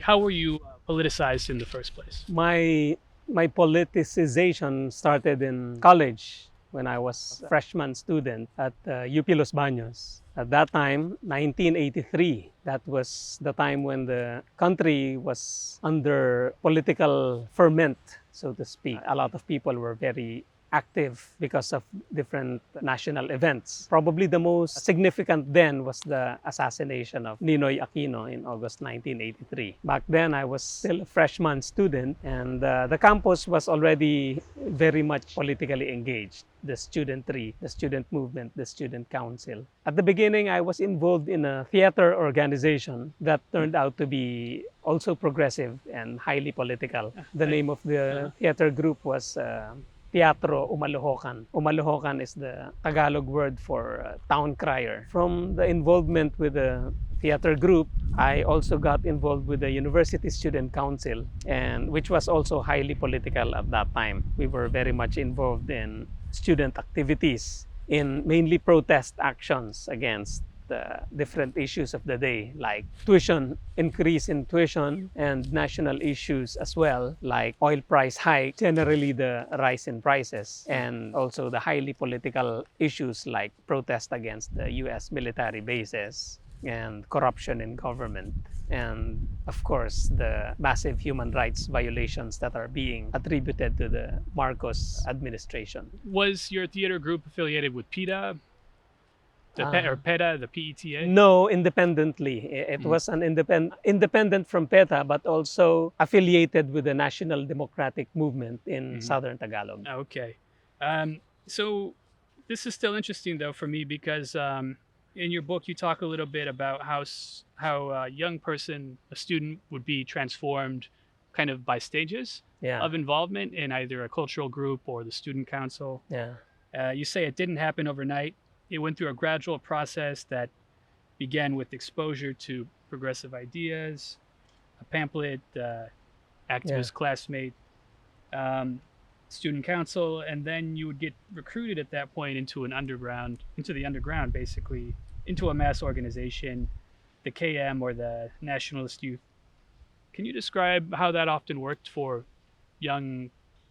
how were you politicized in the first place? My politicization started in college when I was a freshman student at UP Los Baños. At that time, 1983, that was the time when the country was under political ferment, so to speak. A lot of people were very active because of different national events. Probably the most significant then was the assassination of Ninoy Aquino in August 1983. Back then, I was still a freshman student, and the campus was already very much politically engaged. The studentry, the student movement, the student council. At the beginning, I was involved in a theater organization that turned out to be also progressive and highly political. The name of the theater group was Teatro Umalohokan. Umalohokan is the Tagalog word for town crier. From the involvement with the theater group, I also got involved with the University Student Council, and which was also highly political at that time. We were very much involved in student activities, in mainly protest actions against the different issues of the day, like tuition, increase in tuition, and national issues as well, like oil price hike, generally the rise in prices, and also the highly political issues like protest against the US military bases and corruption in government. And of course, the massive human rights violations that are being attributed to the Marcos administration. Was your theater group affiliated with PETA, or PETA, the PETA? No, independently. It was an independent from PETA, but also affiliated with the National Democratic Movement in Southern Tagalog. Okay. So this is still interesting though for me because in your book you talk a little bit about how a young person, a student, would be transformed kind of by stages Yeah. of involvement in either a cultural group or the student council. Yeah. You say it didn't happen overnight. It went through a gradual process that began with exposure to progressive ideas, a pamphlet, activist classmate, student council, and then you would get recruited at that point into the underground, basically, into a mass organization, the KM, or the Nationalist Youth. Can you describe how that often worked for young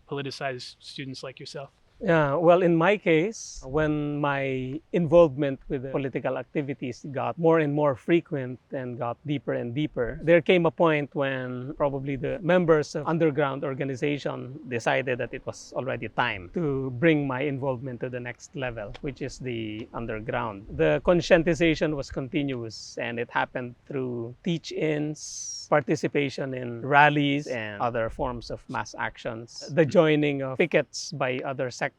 politicized students like yourself? Yeah, well, in my case, when my involvement with the political activities got more and more frequent and got deeper and deeper, there came a point when probably the members of underground organization decided that it was already time to bring my involvement to the next level, which is the underground. The conscientization was continuous, and it happened through teach-ins, participation in rallies and other forms of mass actions, the joining of pickets by other sectors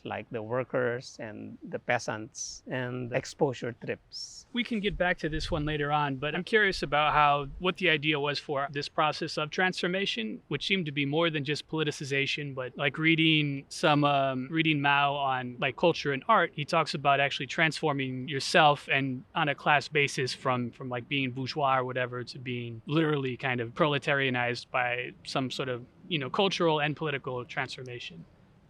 like the workers and the peasants, and exposure trips. We can get back to this one later on, but I'm curious about what the idea was for this process of transformation, which seemed to be more than just politicization, but like reading Mao on like culture and art, he talks about actually transforming yourself and on a class basis from like being bourgeois or whatever to being literally kind of proletarianized by some sort of, cultural and political transformation.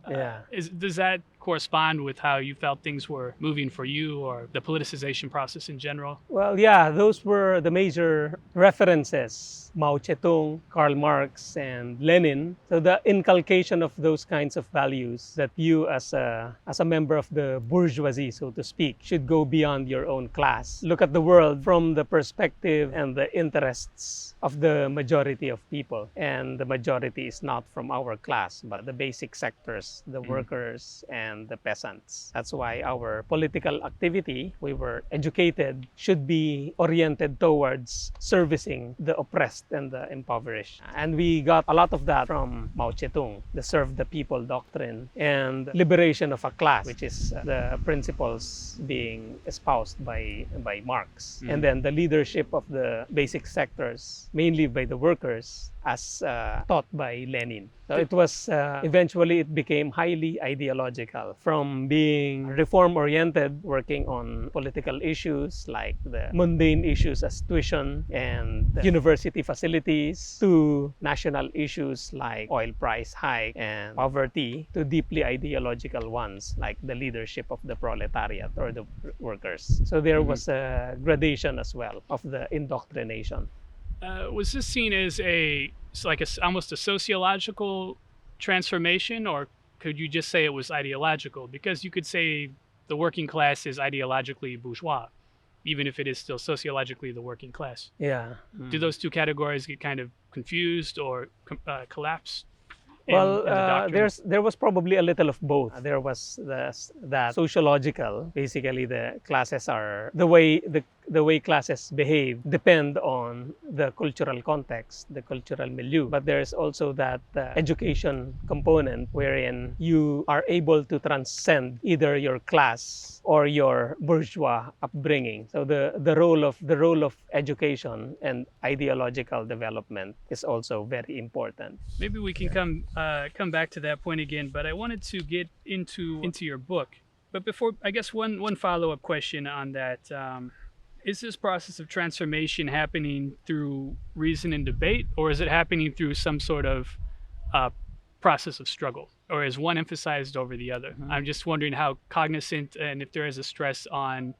Yeah. Does that correspond with how you felt things were moving for you, or the politicization process in general? Well, yeah, those were the major references: Mao Zedong, Karl Marx, and Lenin. So the inculcation of those kinds of values that you as a member of the bourgeoisie, so to speak, should go beyond your own class. Look at the world from the perspective and the interests of the majority of people. And the majority is not from our class, but the basic sectors, the workers and the peasants. That's why our political activity, we were educated, should be oriented towards servicing the oppressed and the impoverished. And we got a lot of that from Mao Zedong, the serve the people doctrine, and liberation of a class, which is the principles being espoused by Marx. And then the leadership of the basic sectors, mainly by the workers, as taught by Lenin. So it was, eventually it became highly ideological, from being reform-oriented, working on political issues like the mundane issues as tuition and university facilities, to national issues like oil price hike and poverty, to deeply ideological ones like the leadership of the proletariat or the workers. So there was a gradation as well of the indoctrination. Was this seen as almost a sociological transformation, or could you just say it was ideological? Because you could say the working class is ideologically bourgeois, even if it is still sociologically the working class. Yeah. Do those two categories get kind of confused or collapse Well, in the doctrine? there was probably a little of both. There was that sociological. Basically, the classes are the way classes behave depend on the cultural context, the cultural milieu. But there's also that education component wherein you are able to transcend either your class or your bourgeois upbringing. So the role of education and ideological development is also very important. Maybe we can come back to that point again, but I wanted to get into your book. But before, I guess one follow up question on that: is this process of transformation happening through reason and debate, or is it happening through some sort of process of struggle, or is one emphasized over the other? I'm just wondering how cognizant and if there is a stress on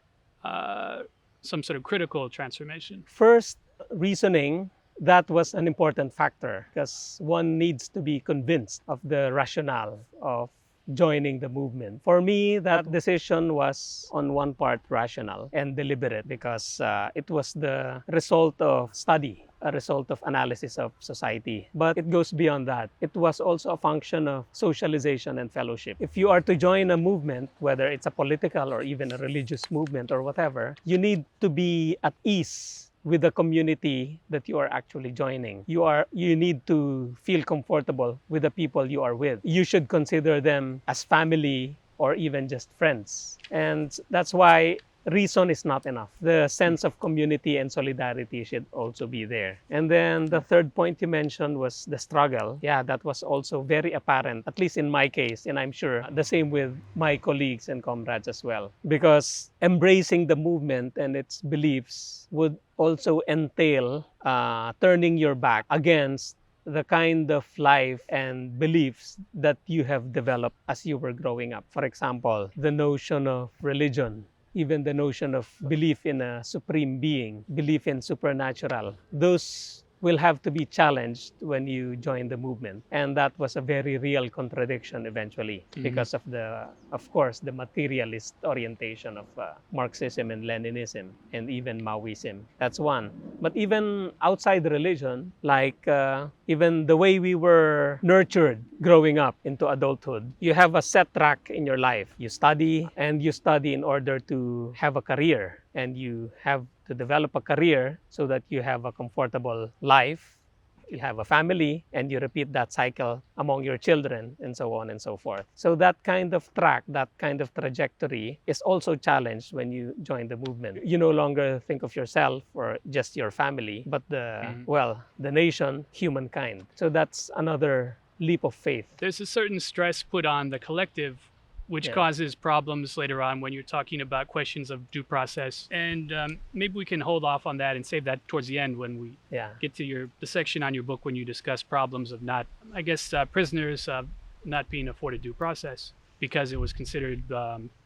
some sort of critical transformation. First, reasoning, that was an important factor because one needs to be convinced of the rationale of joining the movement. For me, that decision was on one part rational and deliberate because it was the result of study, a result of analysis of society. But it goes beyond that. It was also a function of socialization and fellowship. If you are to join a movement, whether it's a political or even a religious movement or whatever, you need to be at ease with the community that you are actually joining. You need to feel comfortable with the people you are with. You should consider them as family or even just friends. And that's why reason is not enough. The sense of community and solidarity should also be there. And then the third point you mentioned was the struggle. Yeah, that was also very apparent, at least in my case, and I'm sure the same with my colleagues and comrades as well. Because embracing the movement and its beliefs would also entail turning your back against the kind of life and beliefs that you have developed as you were growing up. For example, the notion of religion, even the notion of belief in a supreme being, belief in supernatural, those will have to be challenged when you join the movement. And that was a very real contradiction eventually because of course, the materialist orientation of Marxism and Leninism and even Maoism. That's one. But even outside religion, like even the way we were nurtured growing up into adulthood, you have a set track in your life. You study and you study in order to have a career, and you have to develop a career so that you have a comfortable life, you have a family, and you repeat that cycle among your children, and so on and so forth. So that kind of track, that kind of trajectory is also challenged when you join the movement. You no longer think of yourself or just your family, but the nation, humankind. So that's another leap of faith. There's a certain stress put on the collective, which causes problems later on when you're talking about questions of due process. And maybe we can hold off on that and save that towards the end when we get to the section on your book when you discuss problems of prisoners not being afforded due process because it was considered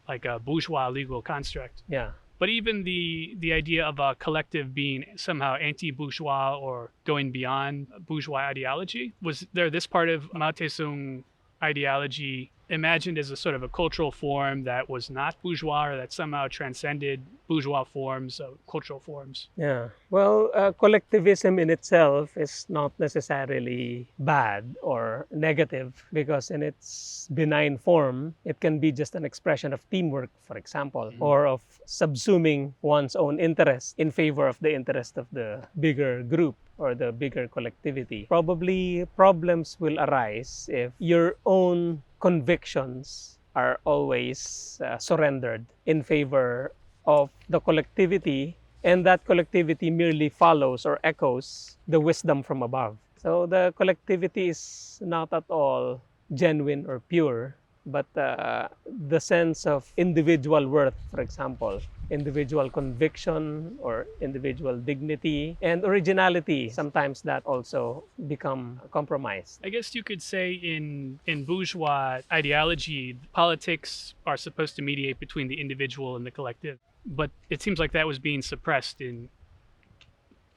like a bourgeois legal construct. Yeah. But even the idea of a collective being somehow anti-bourgeois or going beyond bourgeois ideology, was there this part of Mao Tse-tung ideology imagined as a sort of a cultural form that was not bourgeois or that somehow transcended bourgeois forms of cultural forms? Yeah. Well, collectivism in itself is not necessarily bad or negative because in its benign form, it can be just an expression of teamwork, for example, or of subsuming one's own interest in favor of the interest of the bigger group or the bigger collectivity. Probably problems will arise if your own convictions are always surrendered in favor of the collectivity, and that collectivity merely follows or echoes the wisdom from above. So the collectivity is not at all genuine or pure, but the sense of individual worth, for example, individual conviction or individual dignity and originality, sometimes that also become compromised. I guess you could say in bourgeois ideology, politics are supposed to mediate between the individual and the collective. But it seems like that was being suppressed in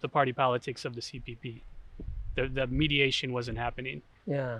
the party politics of the CPP. The mediation wasn't happening. Yeah.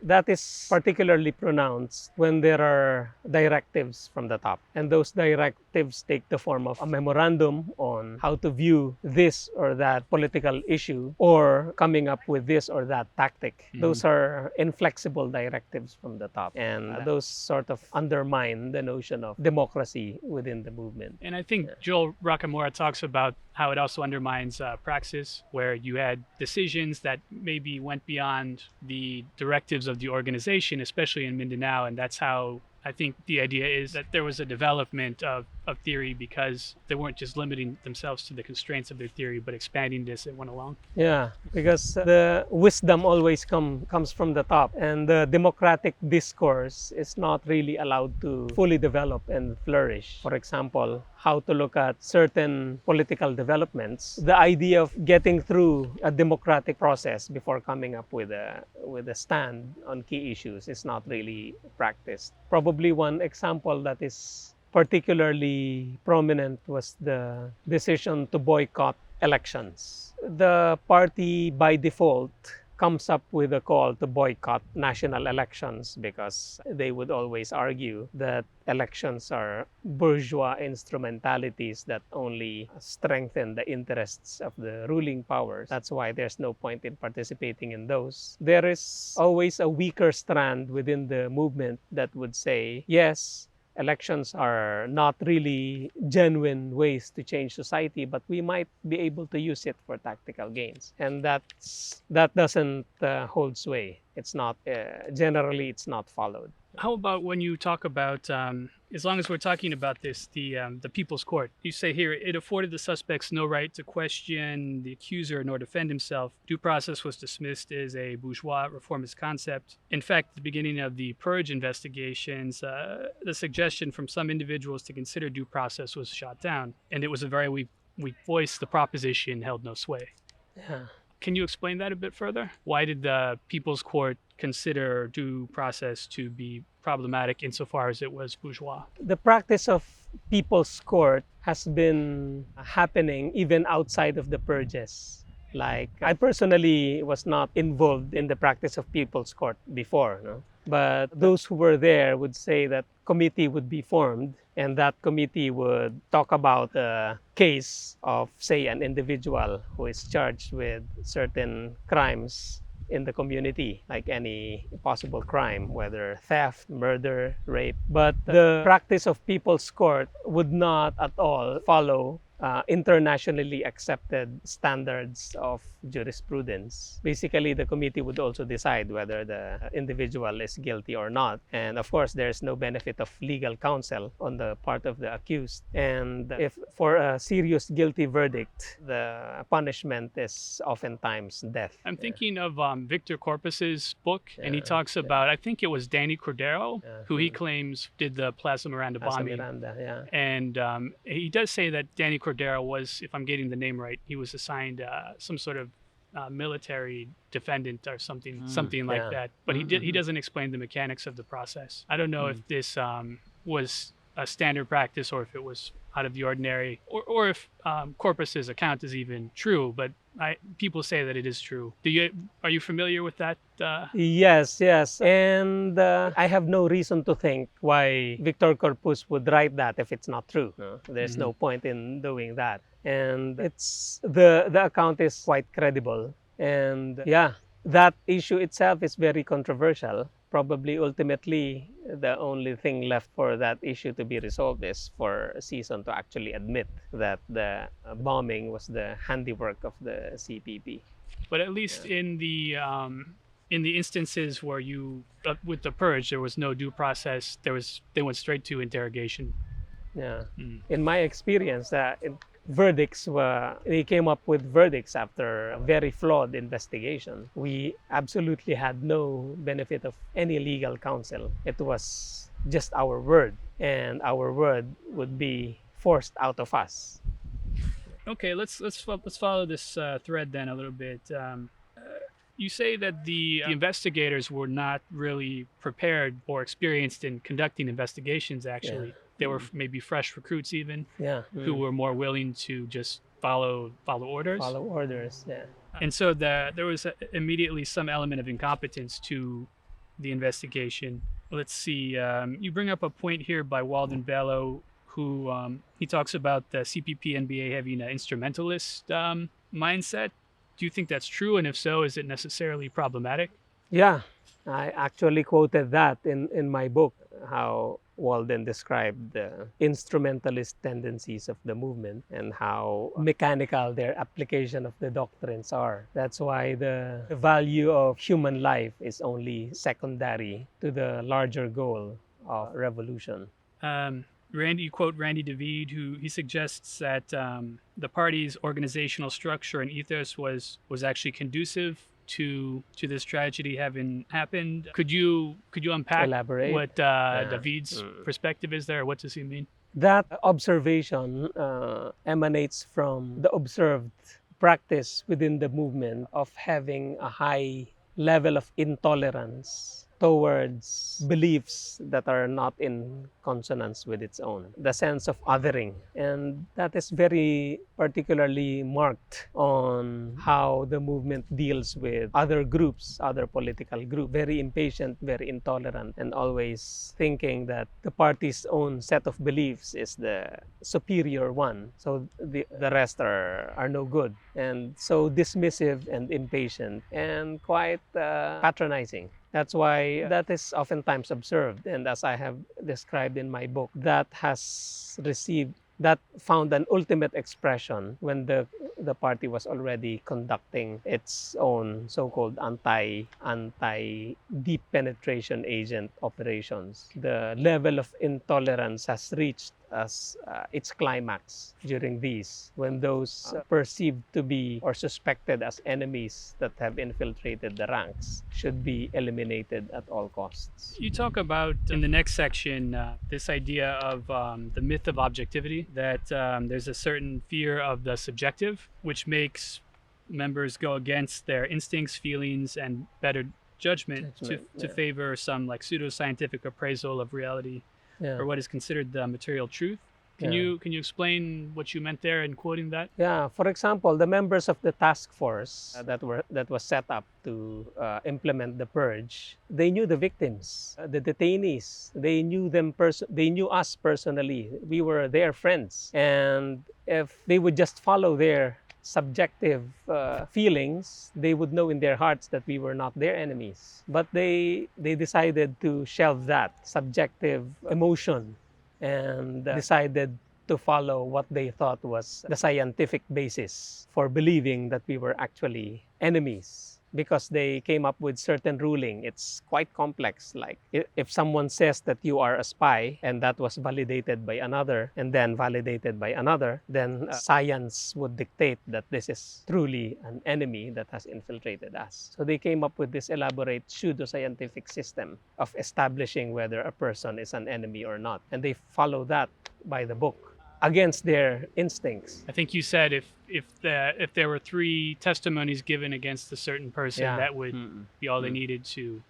That is particularly pronounced when there are directives from the top. And those directives take the form of a memorandum on how to view this or that political issue or coming up with this or that tactic. Those are inflexible directives from the top. And those sort of undermine the notion of democracy within the movement. And I think Joel Rockamora talks about how it also undermines praxis, where you had decisions that maybe went beyond the directives of the organization, especially in Mindanao. And that's how I think the idea is that there was a development of theory because they weren't just limiting themselves to the constraints of their theory, but expanding this as it went along. Yeah, because the wisdom always comes from the top, and the democratic discourse is not really allowed to fully develop and flourish. For example, how to look at certain political developments, the idea of getting through a democratic process before coming up with a stand on key issues is not really practiced. Probably one example that is particularly prominent was the decision to boycott elections. The party by default comes up with a call to boycott national elections because they would always argue that elections are bourgeois instrumentalities that only strengthen the interests of the ruling powers. That's why there's no point in participating in those. There is always a weaker strand within the movement that would say, yes, elections are not really genuine ways to change society, but we might be able to use it for tactical gains. And that doesn't hold sway. It's not, generally, it's not followed. How about when you talk about, as long as we're talking about this, the People's Court, you say here, it afforded the suspects no right to question the accuser nor defend himself. Due process was dismissed as a bourgeois reformist concept. In fact, at the beginning of the Purge investigations, the suggestion from some individuals to consider due process was shot down. And it was a very weak voice. The proposition held no sway. Yeah. Can you explain that a bit further? Why did the People's Court consider due process to be problematic insofar as it was bourgeois? The practice of People's Court has been happening even outside of the purges. Like, I personally was not involved in the practice of People's Court before, no? But those who were there would say that committee would be formed, and that committee would talk about a case of, say, an individual who is charged with certain crimes in the community, like any possible crime, whether theft, murder, rape. But the practice of People's Court would not at all follow internationally accepted standards of jurisprudence. Basically, the committee would also decide whether the individual is guilty or not. And of course, there's no benefit of legal counsel on the part of the accused. And if for a serious guilty verdict, the punishment is oftentimes death. I'm thinking of Victor Corpus's book, and he talks about, I think it was Danny Cordero, who he claims did the Plaza Miranda bombing. And he does say that Danny Cordero was, if I'm getting the name right, he was assigned some sort of military defendant or something like that. But he doesn't explain the mechanics of the process. I don't know if this was a standard practice or if it was out of the ordinary, or if Corpus's account is even true. But people say that it is true. Are you familiar with that? Yes. And I have no reason to think why Victor Corpus would write that if it's not true. No? There's no point in doing that. And it's the account is quite credible. And that issue itself is very controversial. Probably ultimately the only thing left for that issue to be resolved is for CSON to actually admit that the bombing was the handiwork of the CPP. But at least in the instances where with the purge, there was no due process. They went straight to interrogation. Yeah. In my experience, they came up with verdicts after a very flawed investigation. We absolutely had no benefit of any legal counsel. It was just our word, and our word would be forced out of us. Okay, let's follow this thread then a little bit. You say that the investigators were not really prepared or experienced in conducting investigations, actually. They were maybe fresh recruits even, who were more willing to just follow orders. Follow orders. Yeah. And so there was immediately some element of incompetence to the investigation. Let's see. You bring up a point here by Walden Bello, who he talks about the CPP NBA having an instrumentalist mindset. Do you think that's true? And if so, is it necessarily problematic? Yeah, I actually quoted that in my book, how Walden described the instrumentalist tendencies of the movement and how mechanical their application of the doctrines are. That's why the value of human life is only secondary to the larger goal of revolution. You quote Randy David, who he suggests that the party's organizational structure and ethos was actually conducive to this tragedy having happened. Could you unpack Elaborate? what Yeah. David's perspective is there? What does he mean? That observation emanates from the observed practice within the movement of having a high level of intolerance towards beliefs that are not in consonance with its own, the sense of othering. And that is very particularly marked on how the movement deals with other groups, other political groups. Very impatient, very intolerant, and always thinking that the party's own set of beliefs is the superior one. So the rest are no good. And so dismissive and impatient and quite patronizing. That's why that is oftentimes observed. And as I have described in my book, that found an ultimate expression when the party was already conducting its own so-called anti deep penetration agent operations. The level of intolerance has reached as its climax during these, when those perceived to be or suspected as enemies that have infiltrated the ranks should be eliminated at all costs. You talk about in the next section this idea of the myth of objectivity, that there's a certain fear of the subjective, which makes members go against their instincts, feelings, and better judgment to favor some like pseudoscientific appraisal of reality, or what is considered the material truth. Can you explain what you meant there in quoting that? Yeah. For example, the members of the task force that was set up to implement the purge, they knew the victims, the detainees. They knew them. They knew us personally. We were their friends, and if they would just follow their subjective feelings, they would know in their hearts that we were not their enemies. But they decided to shelve that subjective emotion and decided to follow what they thought was the scientific basis for believing that we were actually enemies, because they came up with certain ruling. It's quite complex. Like if someone says that you are a spy and that was validated by another and then validated by another, then science would dictate that this is truly an enemy that has infiltrated us. So they came up with this elaborate pseudoscientific system of establishing whether a person is an enemy or not. And they follow that by the book against their instincts. I think you said if there were 3 testimonies given against a certain person, that would be all they needed to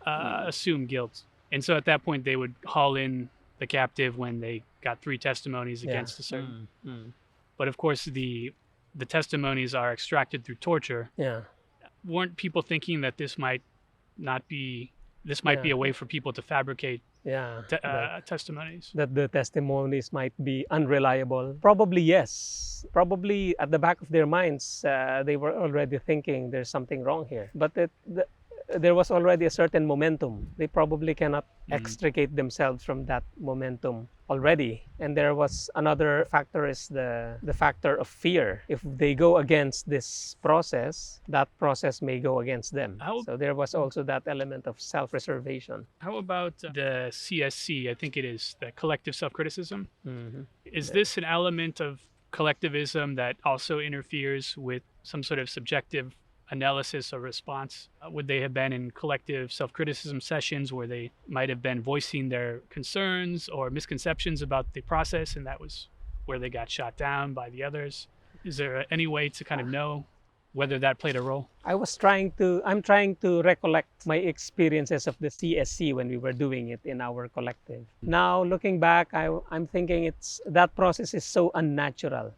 assume guilt. And so at that point, they would haul in the captive when they got 3 testimonies against a certain. But of course, the testimonies are extracted through torture. Yeah. Weren't people thinking that this might be a way for people to fabricate testimonies? That the testimonies might be unreliable? Probably yes. Probably at the back of their minds, they were already thinking there's something wrong here. But there was already a certain momentum. They probably cannot extricate themselves from that momentum already. And there was another factor, is the factor of fear. If they go against this process, that process may go against them. So there was also that element of self-preservation. How about the CSC? I think it is the collective self-criticism. Is this an element of collectivism that also interferes with some sort of subjective analysis or response? Would they have been in collective self-criticism sessions where they might have been voicing their concerns or misconceptions about the process, and that was where they got shot down by the others? Is there any way to kind of know whether that played a role? I'm trying to recollect my experiences of the CSC when we were doing it in our collective. Now, looking back, I'm thinking that process is so unnatural.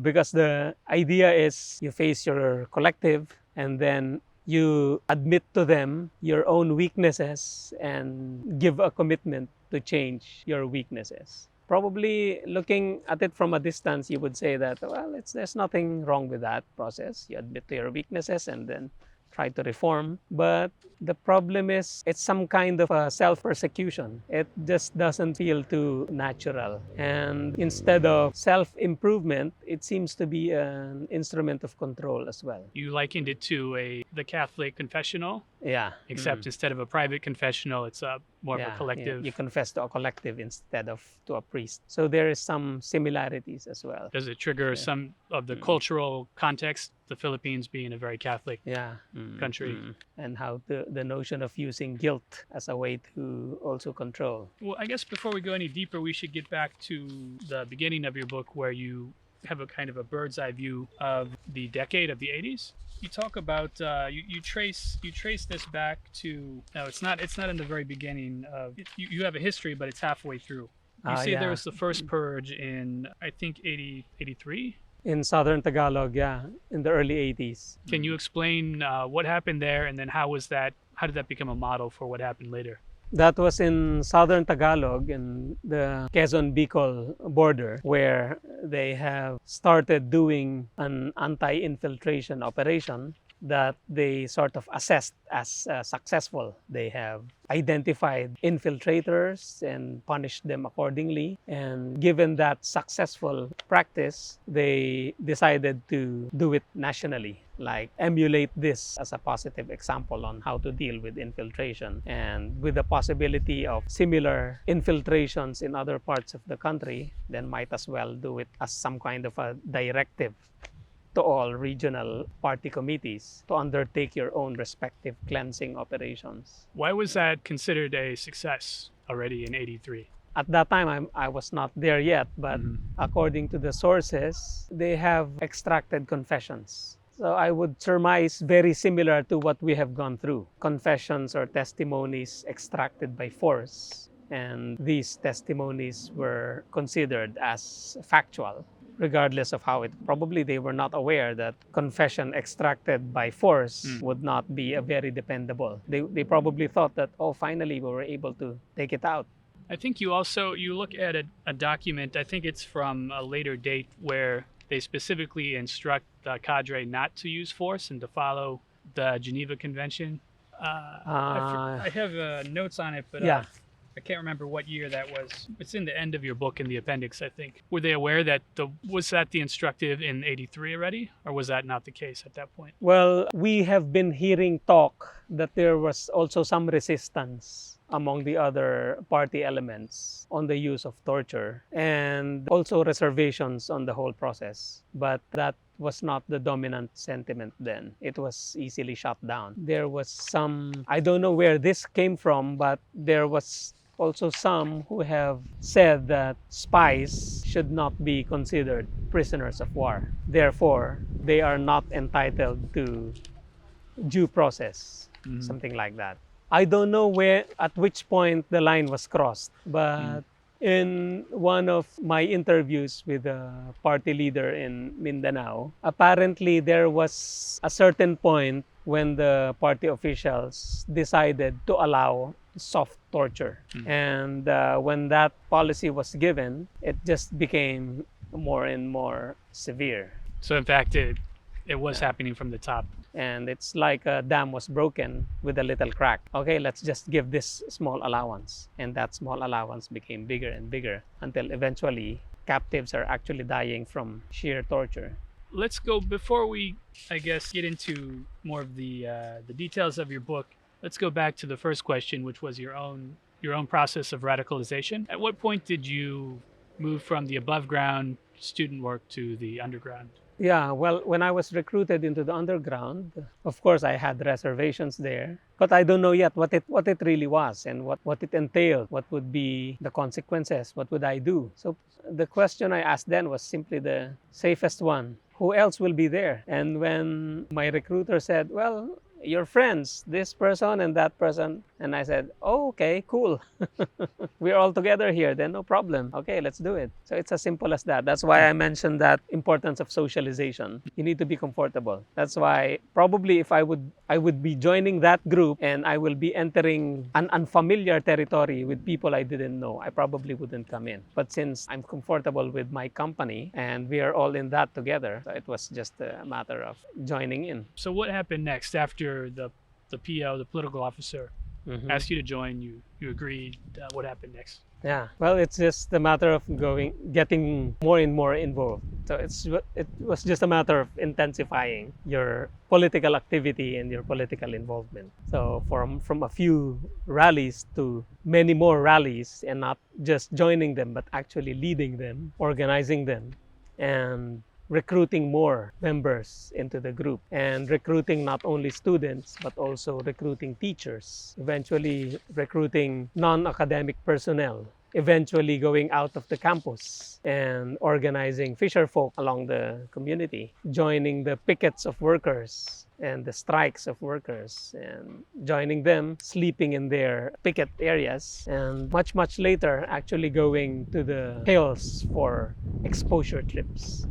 Because the idea is you face your collective and then you admit to them your own weaknesses and give a commitment to change your weaknesses. Probably looking at it from a distance, you would say that, well, there's nothing wrong with that process. You admit to your weaknesses and then try to reform. But the problem is it's some kind of a self-persecution. It just doesn't feel too natural. And instead of self-improvement, it seems to be an instrument of control as well. You likened it to the Catholic confessional, Yeah. except instead of a private confessional, it's more of a Yeah, collective. you confess to a collective instead of to a priest. So there is some similarities as well. Does it trigger some of the cultural context, the Philippines being a very Catholic Yeah. country? And how the notion of using guilt as a way to also control. Well, I guess before we go any deeper, we should get back to the beginning of your book where you have a kind of a bird's eye view of the decade of the 80s. You talk about you trace this back to no, it's not in the very beginning of you have a history, but it's halfway through. You say there was the first purge in I think 83. In southern Tagalog, yeah, in the early 80s. Can you explain what happened there, and then how did that become a model for what happened later? That was in southern Tagalog, in the Quezon-Bicol border, where they have started doing an anti-infiltration operation that they sort of assessed as successful. They have identified infiltrators and punished them accordingly. And given that successful practice, they decided to do it nationally, like emulate this as a positive example on how to deal with infiltration. And with the possibility of similar infiltrations in other parts of the country, then might as well do it as some kind of a directive to all regional party committees to undertake your own respective cleansing operations. Why was that considered a success already in 83? At that time, I was not there yet, but according to the sources, they have extracted confessions. So I would surmise very similar to what we have gone through. Confessions or testimonies extracted by force. And these testimonies were considered as factual, regardless of how it probably they were not aware that confession extracted by force would not be a very dependable. They probably thought that, oh, finally we were able to take it out. I think you look at a document, I think it's from a later date, where they specifically instruct the cadre not to use force and to follow the Geneva Convention. I have notes on it, but Yeah. I can't remember what year that was. It's in the end of your book in the appendix, I think. Were they aware that was that the instructive in 83 already, or was that not the case at that point? Well, we have been hearing talk that there was also some resistance among the other party elements on the use of torture and also reservations on the whole process. But that was not the dominant sentiment then. It was easily shut down. There was some, I don't know where this came from, but there was also some who have said that spies should not be considered prisoners of war. Therefore, they are not entitled to due process, something like that. I don't know at which point the line was crossed, but in one of my interviews with a party leader in Mindanao, apparently there was a certain point when the party officials decided to allow soft torture. And when that policy was given, it just became more and more severe. So in fact, it was happening from the top. And it's like a dam was broken with a little crack. Okay, let's just give this small allowance. And that small allowance became bigger and bigger until eventually captives are actually dying from sheer torture. Let's go, before we, I guess, get into more of the details of your book, let's go back to the first question, which was your own process of radicalization. At what point did you move from the above ground student work to the underground? Yeah, well, when I was recruited into the underground, of course, I had reservations there. But I don't know yet what it really was and what it entailed. What would be the consequences? What would I do? So the question I asked then was simply the safest one. Who else will be there? And when my recruiter said, well, your friends, this person and that person. And I said, oh, okay, cool. We're all together here, then no problem. Okay, let's do it. So it's as simple as that. That's why I mentioned that importance of socialization. You need to be comfortable. That's why probably if I would be joining that group and I will be entering an unfamiliar territory with people I didn't know, I probably wouldn't come in. But since I'm comfortable with my company and we are all in that together, so it was just a matter of joining in. So what happened next after the PO, the political officer, asked you to join? You agreed. What happened next? Yeah, well, it's just a matter of getting more and more involved. So it was just a matter of intensifying your political activity and your political involvement. So from a few rallies to many more rallies, and not just joining them, but actually leading them, organizing them, and recruiting more members into the group, and recruiting not only students but also recruiting teachers, eventually recruiting non-academic personnel, eventually going out of the campus and organizing fisher folk along the community, joining the pickets of workers and the strikes of workers, and joining them, sleeping in their picket areas, and much later actually going to the hills for exposure trips,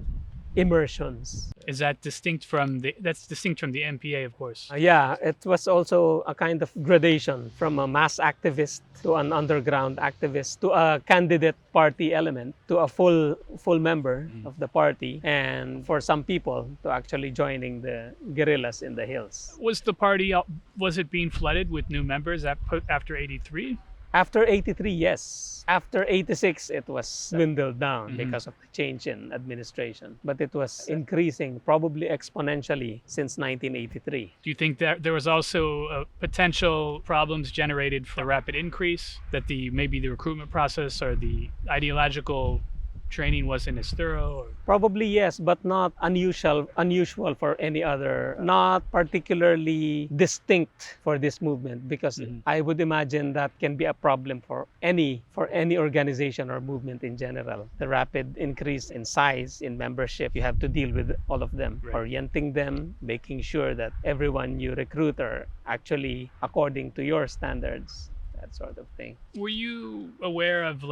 immersions. Is that distinct from that's distinct from the MPA, of course? Yeah, it was also a kind of gradation from a mass activist to an underground activist to a candidate party element to a full member of the party, and for some people to actually joining the guerrillas in the hills. Was the party, was it being flooded with new members after 83? After 83, yes. After 86, it was dwindled down because of the change in administration. But it was increasing, probably exponentially, since 1983. Do you think that there was also potential problems generated for the rapid increase, that maybe the recruitment process or the ideological training wasn't as thorough? Or? Probably yes, but not unusual for any other, not particularly distinct for this movement, because I would imagine that can be a problem for any organization or movement in general. The rapid increase in size, in membership, you have to deal with all of them, right. Orienting them, making sure that everyone you recruit are actually according to your standards. That sort of thing. Were you aware of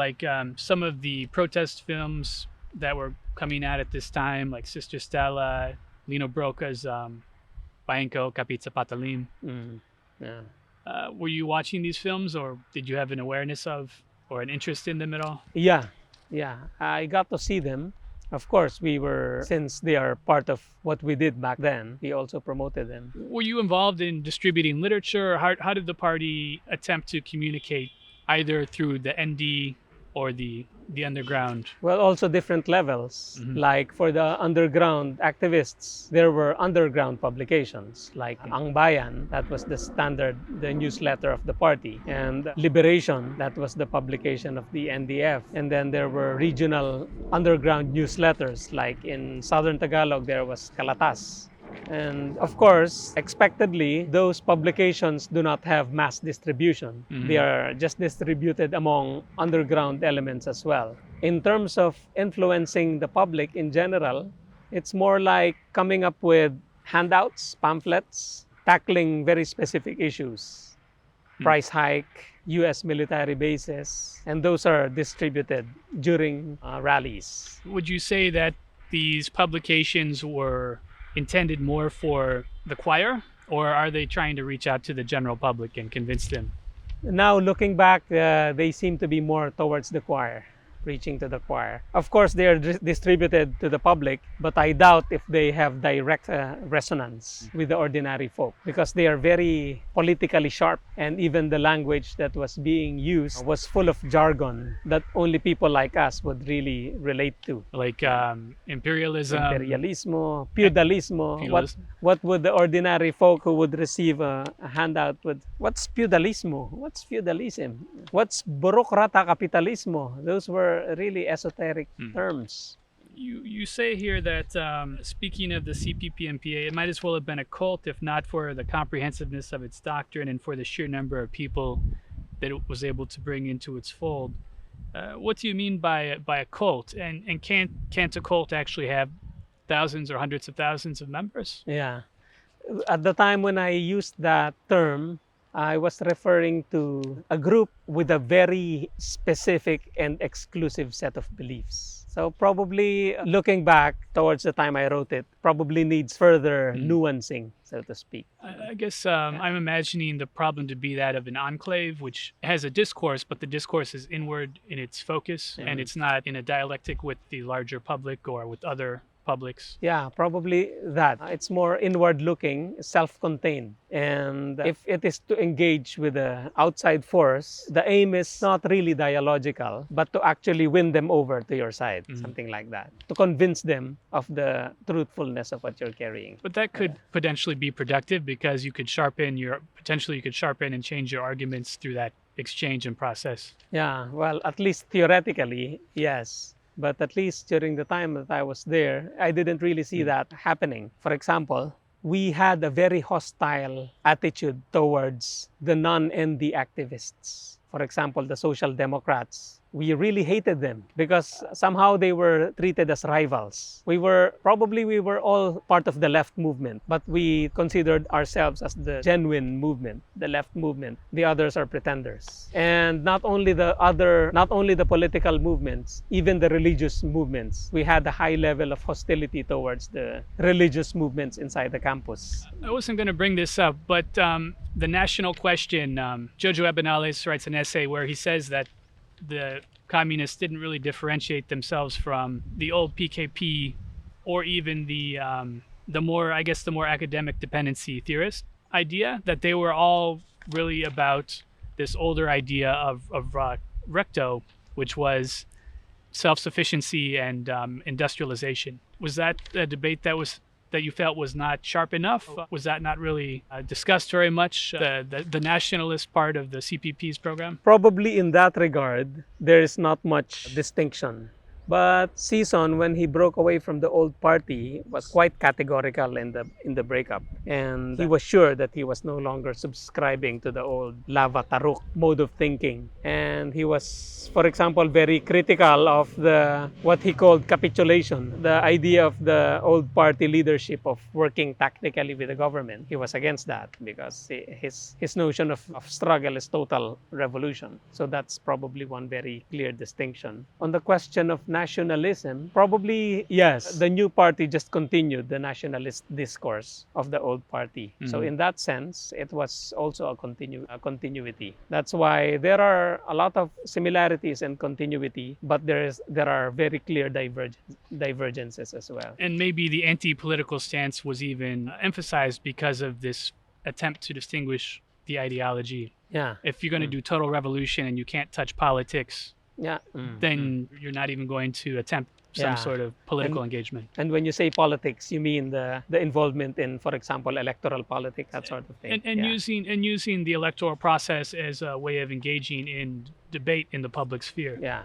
some of the protest films that were coming out at this time, like Sister Stella, Lino Broca's Paenko, Kapit sa Patalim? Yeah. Were you watching these films, or did you have an awareness of or an interest in them at all? Yeah. I got to see them. Of course, since they are part of what we did back then, we also promoted them. Were you involved in distributing literature? How did the party attempt to communicate, either through the ND or the underground? Well, also different levels. Like for the underground activists, there were underground publications like Ang Bayan, that was the newsletter of the party, and Liberation, that was the publication of the NDF. And then there were regional underground newsletters, like in Southern Tagalog, there was Kalatas. And of course, expectedly, those publications do not have mass distribution. They are just distributed among underground elements as well. In terms of influencing the public in general, it's more like coming up with handouts, pamphlets, tackling very specific issues. Price hike, U.S. military bases, and those are distributed during rallies. Would you say that these publications were intended more for the choir, or are they trying to reach out to the general public and convince them? Now, looking back, they seem to be more towards the choir, reaching to the choir. Of course, they are distributed to the public, but I doubt if they have direct resonance with the ordinary folk, because they are very politically sharp, and even the language that was being used was full of jargon that only people like us would really relate to. Like imperialism, imperialismo, feudalismo. What would the ordinary folk who would receive a handout would? What's feudalismo? What's feudalism? What's burokrata kapitalismo? Those were really esoteric terms. You say here that speaking of the CPP-MPA, it might as well have been a cult if not for the comprehensiveness of its doctrine and for the sheer number of people that it was able to bring into its fold. What do you mean by a cult? And can't a cult actually have thousands or hundreds of thousands of members? Yeah. At the time when I used that term, I was referring to a group with a very specific and exclusive set of beliefs. So probably looking back towards the time I wrote it, probably needs further nuancing, so to speak. I guess I'm imagining the problem to be that of an enclave, which has a discourse, but the discourse is inward in its focus, and it's not in a dialectic with the larger public or with other publics. Yeah, probably that. It's more inward looking, self contained. And if it is to engage with the outside force, the aim is not really dialogical, but to actually win them over to your side, something like that. To convince them of the truthfulness of what you're carrying. But that could potentially be productive because you could potentially you could sharpen and change your arguments through that exchange and process. Yeah, well, at least theoretically, yes. But at least during the time that I was there, I didn't really see that happening. For example, we had a very hostile attitude towards the non-ND activists. For example, the Social Democrats. We really hated them because somehow they were treated as rivals. We were all part of the left movement, but we considered ourselves as the genuine movement, the left movement. The others are pretenders. And not only the political movements, even the religious movements. We had a high level of hostility towards the religious movements inside the campus. I wasn't going to bring this up, but the national question, Jojo Ebenales writes an essay where he says that the communists didn't really differentiate themselves from the old PKP or even the more academic dependency theorist idea, that they were all really about this older idea of recto, which was self-sufficiency and industrialization. Was that a debate that you felt was not sharp enough? Was that not really discussed very much, the nationalist part of the CPP's program? Probably in that regard, there is not much distinction. But Sison, when he broke away from the old party, was quite categorical in the breakup. And he was sure that he was no longer subscribing to the old Lava Taruk mode of thinking. And he was, for example, very critical of what he called capitulation, the idea of the old party leadership of working tactically with the government. He was against that because his notion of struggle is total revolution. So that's probably one very clear distinction. On the question of nationalism, probably yes, the new party just continued the nationalist discourse of the old party. So in that sense, it was also a continuity. That's why there are a lot of similarities and continuity, but there are very clear divergences as well. And maybe the anti-political stance was even emphasized because of this attempt to distinguish the ideology. Yeah. If you're going to do total revolution and you can't touch politics, yeah, then you're not even going to attempt some sort of political engagement. And when you say politics, you mean the involvement in, for example, electoral politics, that sort of thing. And using the electoral process as a way of engaging in debate in the public sphere. Yeah.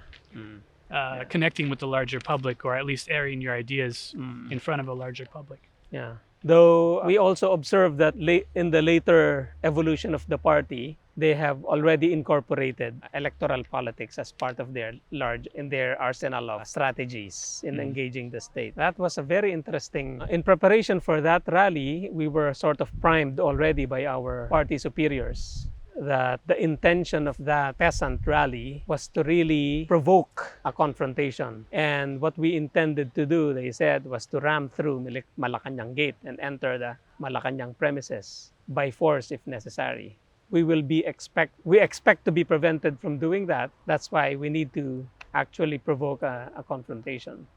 Connecting with the larger public, or at least airing your ideas in front of a larger public. Yeah. Though we also observe that in the later evolution of the party, they have already incorporated electoral politics as part of their arsenal of strategies in engaging the state. That was a very interesting. In preparation for that rally, we were sort of primed already by our party superiors that the intention of that peasant rally was to really provoke a confrontation. And what we intended to do, they said, was to ram through Malacanang Gate and enter the Malacanang premises by force if necessary. We expect to be prevented from doing that. That's why we need to actually provoke a confrontation.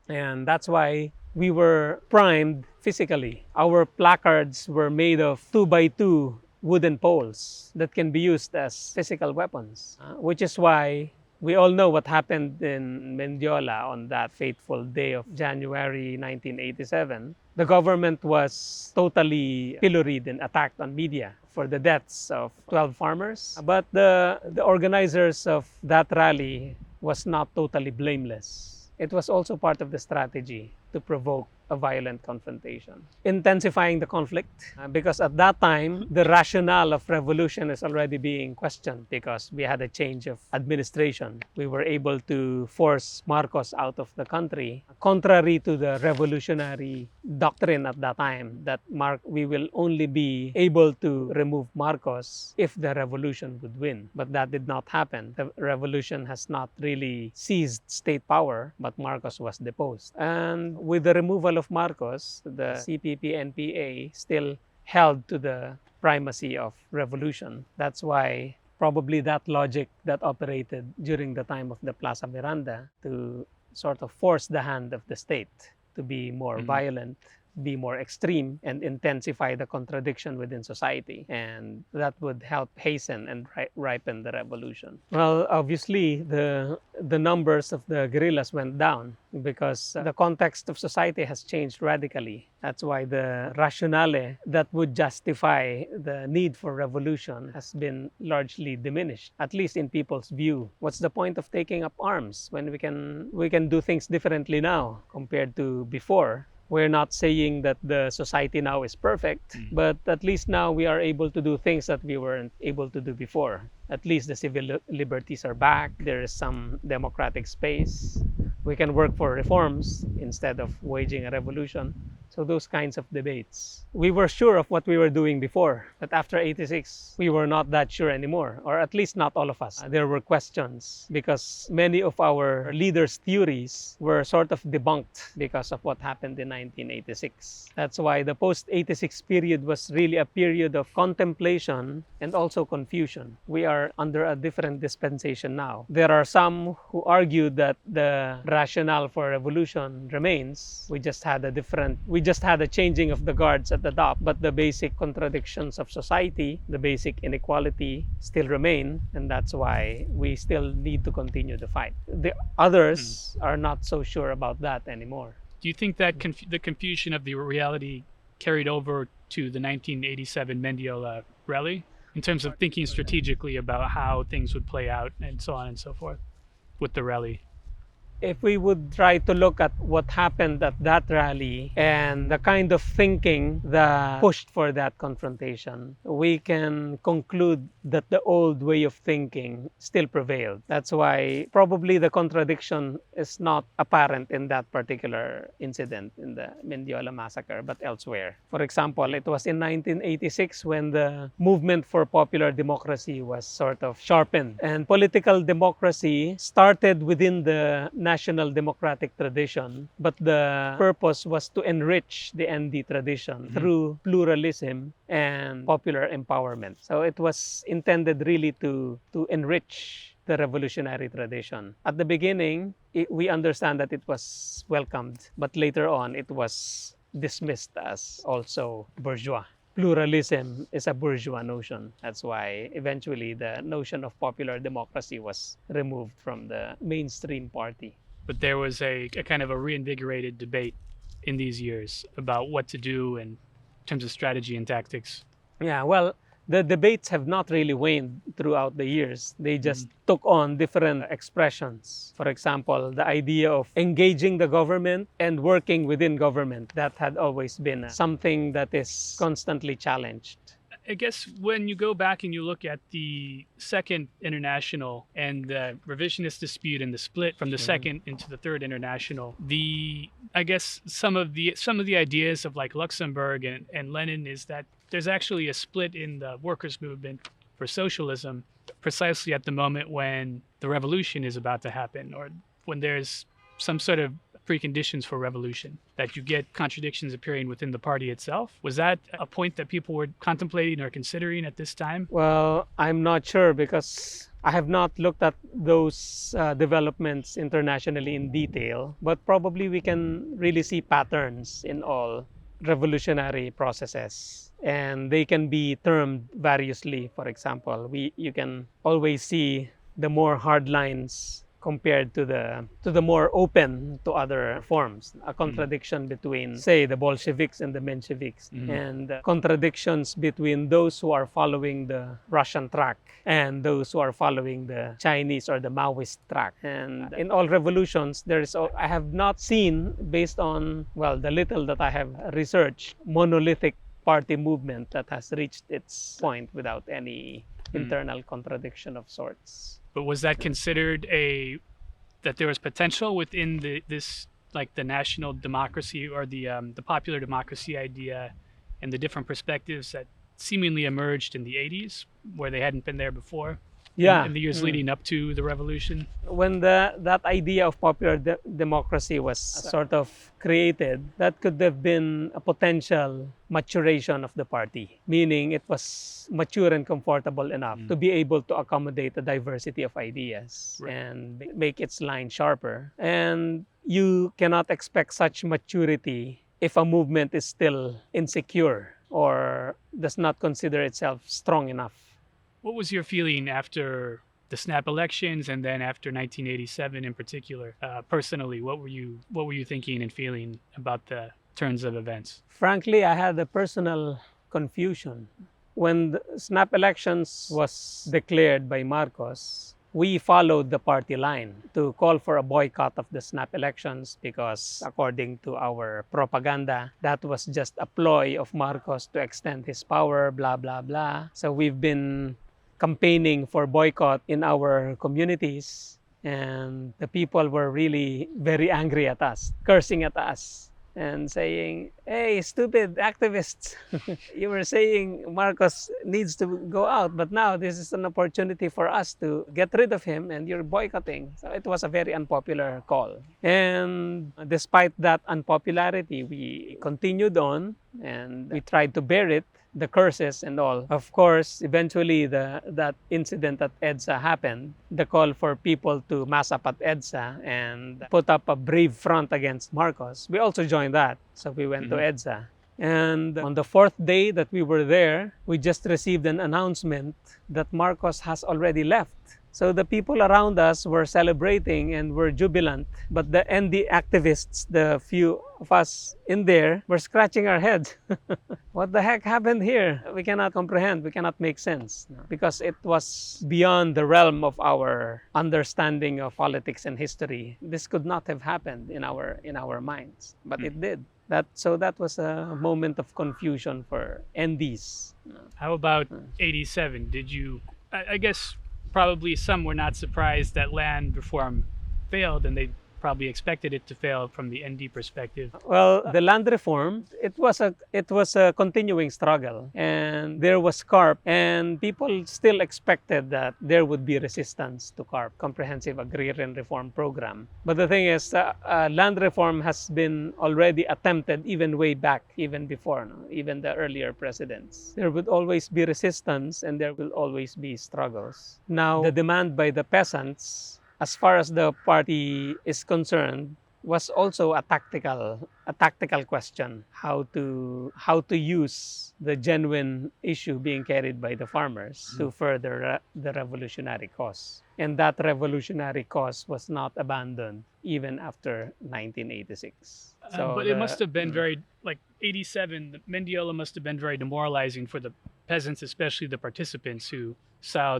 And that's why we were primed physically. Our placards were made of 2x2 wooden poles that can be used as physical weapons, which is why we all know what happened in Mendiola on that fateful day of January 1987. The government was totally pilloried and attacked on media for the deaths of 12 farmers. But the organizers of that rally was not totally blameless. It was also part of the strategy to provoke a violent confrontation. Intensifying the conflict, because at that time, the rationale of revolution is already being questioned because we had a change of administration. We were able to force Marcos out of the country, contrary to the revolutionary doctrine at that time that we will only be able to remove Marcos if the revolution would win. But that did not happen. The revolution has not really seized state power, but Marcos was deposed. And with the removal of Marcos, the CPP-NPA still held to the primacy of revolution. That's why probably that logic that operated during the time of the Plaza Miranda to sort of force the hand of the state to be more violent, be more extreme, and intensify the contradiction within society. And that would help hasten and ripen the revolution. Well, obviously, the numbers of the guerrillas went down because the context of society has changed radically. That's why the rationale that would justify the need for revolution has been largely diminished, at least in people's view. What's the point of taking up arms when we can do things differently now compared to before? We're not saying that the society now is perfect, but at least now we are able to do things that we weren't able to do before. At least the civil liberties are back. There is some democratic space. We can work for reforms instead of waging a revolution. So those kinds of debates. We were sure of what we were doing before, but after 86, we were not that sure anymore, or at least not all of us. There were questions because many of our leaders' theories were sort of debunked because of what happened in 1986. That's why the post-86 period was really a period of contemplation and also confusion. We are under a different dispensation now. There are some who argued that the rationale for revolution remains. We just had a changing of the guards at the top, but the basic contradictions of society, the basic inequality still remain, and that's why we still need to continue the fight. The others are not so sure about that anymore. Do you think that the confusion of the reality carried over to the 1987 Mendiola rally in terms of thinking strategically about how things would play out and so on and so forth with the rally? If we would try to look at what happened at that rally and the kind of thinking that pushed for that confrontation, we can conclude that the old way of thinking still prevailed. That's why probably the contradiction is not apparent in that particular incident in the Mendiola massacre, but elsewhere. For example, it was in 1986 when the movement for popular democracy was sort of sharpened. And political democracy started within the national democratic tradition, but the purpose was to enrich the ND tradition through pluralism and popular empowerment. So it was intended really to enrich the revolutionary tradition. At the beginning, we understand that it was welcomed, but later on it was dismissed as also bourgeois. Pluralism is a bourgeois notion. That's why eventually the notion of popular democracy was removed from the mainstream party. But there was a kind of a reinvigorated debate in these years about what to do in terms of strategy and tactics. Yeah, well, the debates have not really waned throughout the years. They just took on different expressions. For example, the idea of engaging the government and working within government, that had always been something that is constantly challenged. I guess when you go back and you look at the Second International and the revisionist dispute and the split from the Second into the Third International, I guess some of the ideas of like Luxembourg and Lenin is that there's actually a split in the workers' movement for socialism precisely at the moment when the revolution is about to happen, or when there's some sort of preconditions for revolution, that you get contradictions appearing within the party itself. Was that a point that people were contemplating or considering at this time? Well, I'm not sure because I have not looked at those developments internationally in detail, but probably we can really see patterns in all revolutionary processes, and they can be termed variously. For example, you can always see the more hard lines compared to the more open to other forms. A contradiction between, say, the Bolsheviks and the Mensheviks, and contradictions between those who are following the Russian track and those who are following the Chinese or the Maoist track. And in all revolutions, I have not seen, based on, well, the little that I have researched, monolithic party movement that has reached its point without any internal contradiction of sorts. But was that considered that there was potential within this, like the national democracy or the popular democracy idea and the different perspectives that seemingly emerged in the 80s where they hadn't been there before? Yeah. In the years leading up to the revolution? When that idea of popular democracy was sort of created, that could have been a potential maturation of the party, meaning it was mature and comfortable enough to be able to accommodate the diversity of ideas and make its line sharper. And you cannot expect such maturity if a movement is still insecure or does not consider itself strong enough. What was your feeling after the snap elections and then after 1987 in particular? Personally, what were you thinking and feeling about the turns of events? Frankly, I had a personal confusion. When the snap elections was declared by Marcos, we followed the party line to call for a boycott of the snap elections because, according to our propaganda, that was just a ploy of Marcos to extend his power, blah, blah, blah. So we've been campaigning for boycott in our communities, and the people were really very angry at us, cursing at us and saying, "Hey, stupid activists, you were saying Marcos needs to go out, but now this is an opportunity for us to get rid of him and you're boycotting." So it was a very unpopular call. And despite that unpopularity, we continued on and we tried to bear it, the curses and all. Of course, eventually that incident at EDSA happened, the call for people to mass up at EDSA and put up a brave front against Marcos. We also joined that, so we went to EDSA. And on the fourth day that we were there, we just received an announcement that Marcos has already left. So the people around us were celebrating and were jubilant, but the ND activists, the few of us in there, were scratching our heads. What the heck happened here? We cannot comprehend, we cannot make sense, because it was beyond the realm of our understanding of politics and history. This could not have happened in our minds, but it did. So that was a moment of confusion for NDs. How about 87? Did you, I guess probably some were not surprised that land reform failed, and they probably expected it to fail from the ND perspective. Well, the land reform, it was a continuing struggle, and there was CARP, and people still expected that there would be resistance to CARP, Comprehensive Agrarian Reform Program. But the thing is, land reform has been already attempted even way back, even before, even the earlier presidents. There would always be resistance, and there will always be struggles. Now, the demand by the peasants, as far as the party is concerned, was also a tactical question, how to use the genuine issue being carried by the farmers to further the revolutionary cause. And that revolutionary cause was not abandoned even after 1986. But it must have been very, like 87, Mendiola must have been very demoralizing for the peasants, especially the participants who saw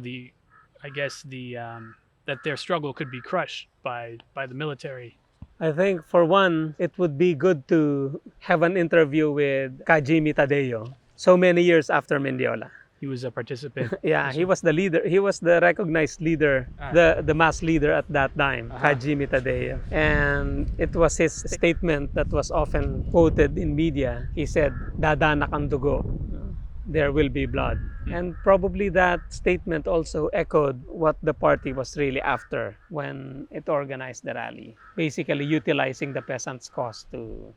that their struggle could be crushed by the military. I think, for one, it would be good to have an interview with Kajimi Tadeo so many years after Mendiola. He was a participant. Yeah, he was the leader. He was the recognized leader, the mass leader at that time, Kajimi Tadeo. And it was his statement that was often quoted in media. He said, "Dadanak ang dugo. There will be blood." And probably that statement also echoed what the party was really after when it organized the rally, basically utilizing the peasants' cause to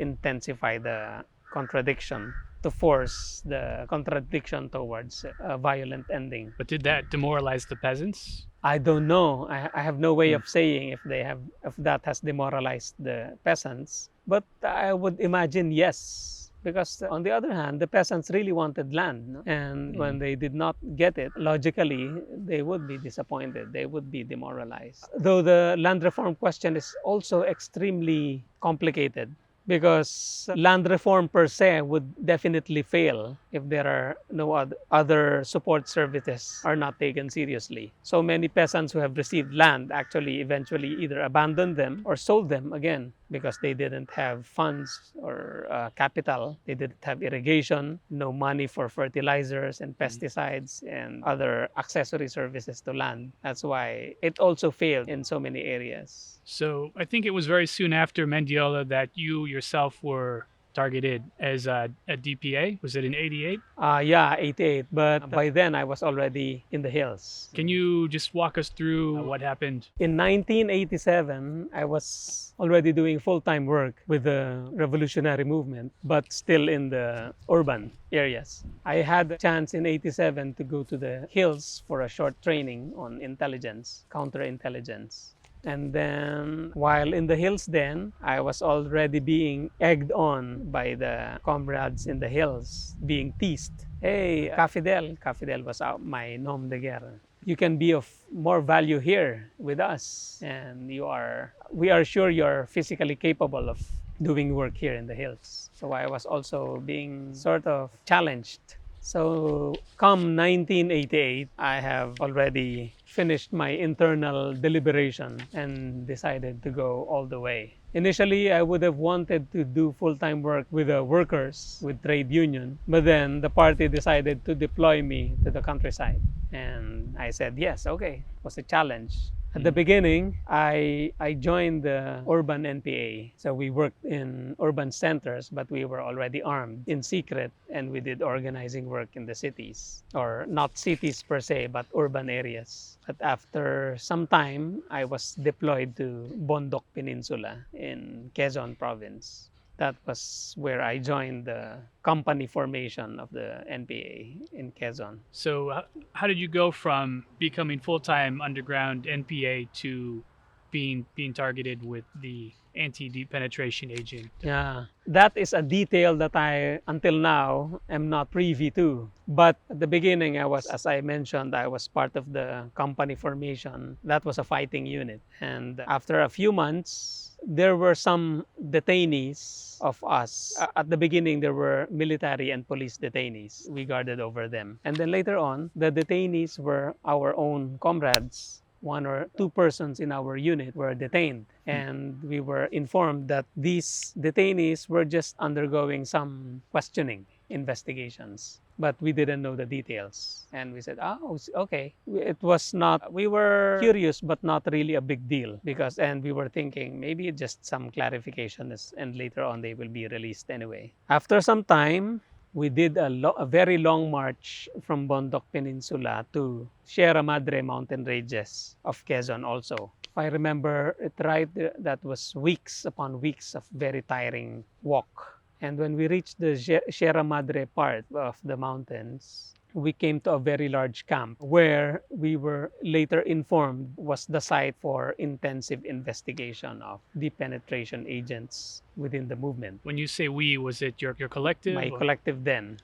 intensify the contradiction, to force the contradiction towards a violent ending. But did that demoralize the peasants? I don't know. I have no way of saying if that has demoralized the peasants, but I would imagine yes. Because on the other hand, the peasants really wanted land, no? And when they did not get it, logically, they would be disappointed. They would be demoralized. Though the land reform question is also extremely complicated, because land reform per se would definitely fail if there are no other support services are not taken seriously. So many peasants who have received land actually eventually either abandoned them or sold them again because they didn't have funds or capital. They didn't have irrigation, no money for fertilizers and pesticides and other accessory services to land. That's why it also failed in so many areas. So I think it was very soon after Mendiola that you yourself were targeted as a DPA. Was it in 88? Yeah, 88. But by then I was already in the hills. Can you just walk us through what happened? In 1987, I was already doing full-time work with the revolutionary movement, but still in the urban areas. I had a chance in 87 to go to the hills for a short training on intelligence, counterintelligence. And then while in the hills then, I was already being egged on by the comrades in the hills, being teased. Hey, Ka Fidel was my nom de guerre. You can be of more value here with us, and we are sure you're physically capable of doing work here in the hills. So I was also being sort of challenged. So come 1988, I have already finished my internal deliberation and decided to go all the way. Initially, I would have wanted to do full-time work with the workers, with trade union, but then the party decided to deploy me to the countryside. And I said, yes, okay, it was a challenge. At the beginning, I joined the urban NPA. So we worked in urban centers, but we were already armed in secret, and we did organizing work in the cities, or not cities per se, but urban areas. But after some time, I was deployed to Bondok Peninsula in Quezon province. That was where I joined the company formation of the NPA in Quezon. So how did you go from becoming full-time underground NPA to being targeted with the anti-deep penetration agent? Yeah, that is a detail that I, until now, am not privy to. But at the beginning, as I mentioned, I was part of the company formation. That was a fighting unit. And after a few months, there were some detainees of us. At the beginning, there were military and police detainees. We guarded over them. And then later on, the detainees were our own comrades. One or two persons in our unit were detained. And we were informed that these detainees were just undergoing some questioning investigations. But we didn't know the details. And we said, oh, okay. It was not, we were curious, but not really a big deal. And we were thinking maybe just some clarification, and later on they will be released anyway. After some time, we did a very long march from Bondok Peninsula to Sierra Madre mountain ranges of Quezon also. If I remember it right, that was weeks upon weeks of very tiring walk. And when we reached the Sierra Madre part of the mountains, we came to a very large camp where we were later informed was the site for intensive investigation of deep penetration agents within the movement. When you say we, was it your collective? My collective then.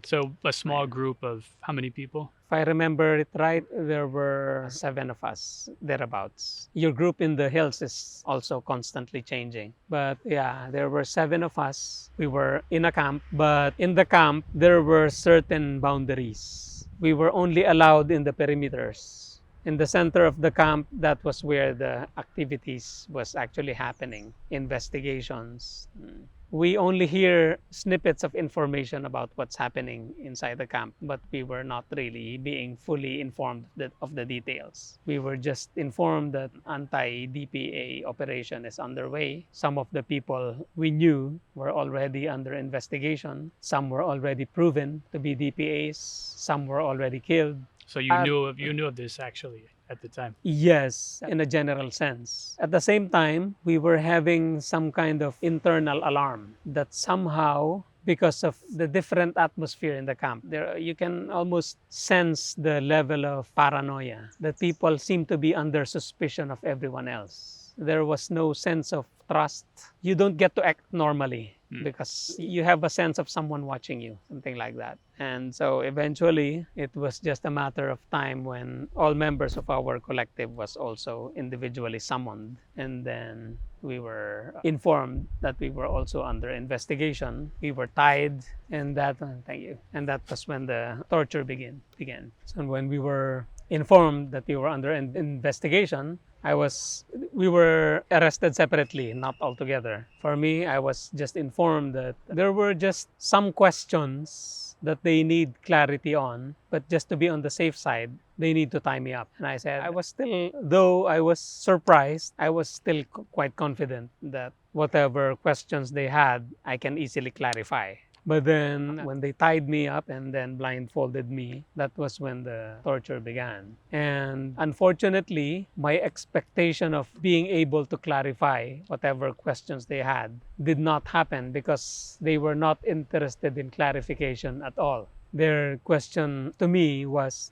So a small group of how many people? If I remember it right, there were 7 of us, thereabouts. Your group in the hills is also constantly changing. But yeah, there were 7 of us. We were in a camp, but in the camp, there were certain boundaries. We were only allowed in the perimeters. In the center of the camp, that was where the activities was actually happening, investigations. We only hear snippets of information about what's happening inside the camp, but we were not really being fully informed of the details. We were just informed that anti-DPA operation is underway. Some of the people we knew were already under investigation. Some were already proven to be DPAs. Some were already killed. So you knew of this actually at the time? Yes, in a general sense. At the same time, we were having some kind of internal alarm that somehow, because of the different atmosphere in the camp, you can almost sense the level of paranoia, that people seem to be under suspicion of everyone else. There was no sense of trust. You don't get to act normally because you have a sense of someone watching you, something like that. And so eventually, it was just a matter of time when all members of our collective was also individually summoned. And then we were informed that we were also under investigation. We were tied, and that, thank you. And that was when the torture began. So when we were informed that we were under investigation, we were arrested separately, not all together. For me, I was just informed that there were just some questions that they need clarity on, but just to be on the safe side, they need to tie me up. And I said, though I was surprised, I was still quite confident that whatever questions they had, I can easily clarify. But then when they tied me up and then blindfolded me, that was when the torture began. And unfortunately, my expectation of being able to clarify whatever questions they had did not happen because they were not interested in clarification at all. Their only question to me was,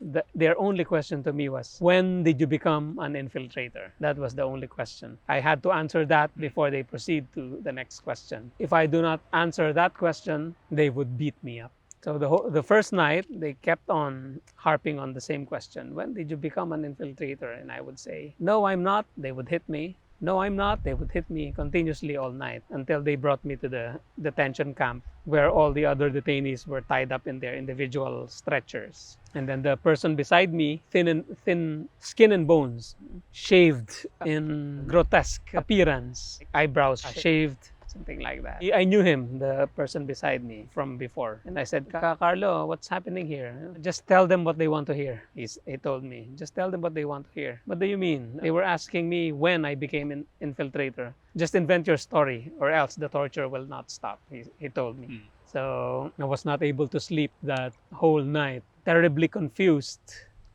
when did you become an infiltrator? That was the only question. I had to answer that before they proceed to the next question. If I do not answer that question, they would beat me up. So the first night, they kept on harping on the same question. When did you become an infiltrator? And I would say, no, I'm not. They would hit me. No, I'm not. They would hit me continuously all night until they brought me to the detention camp where all the other detainees were tied up in their individual stretchers. And then the person beside me, thin skin and bones, shaved in grotesque appearance, eyebrows shaved, something like that. I knew him, the person beside me, from before. And I said, Carlo, what's happening here? Just tell them what they want to hear. He told me, just tell them what they want to hear. What do you mean? They were asking me when I became an infiltrator. Just invent your story or else the torture will not stop, he told me. So I was not able to sleep that whole night, terribly confused.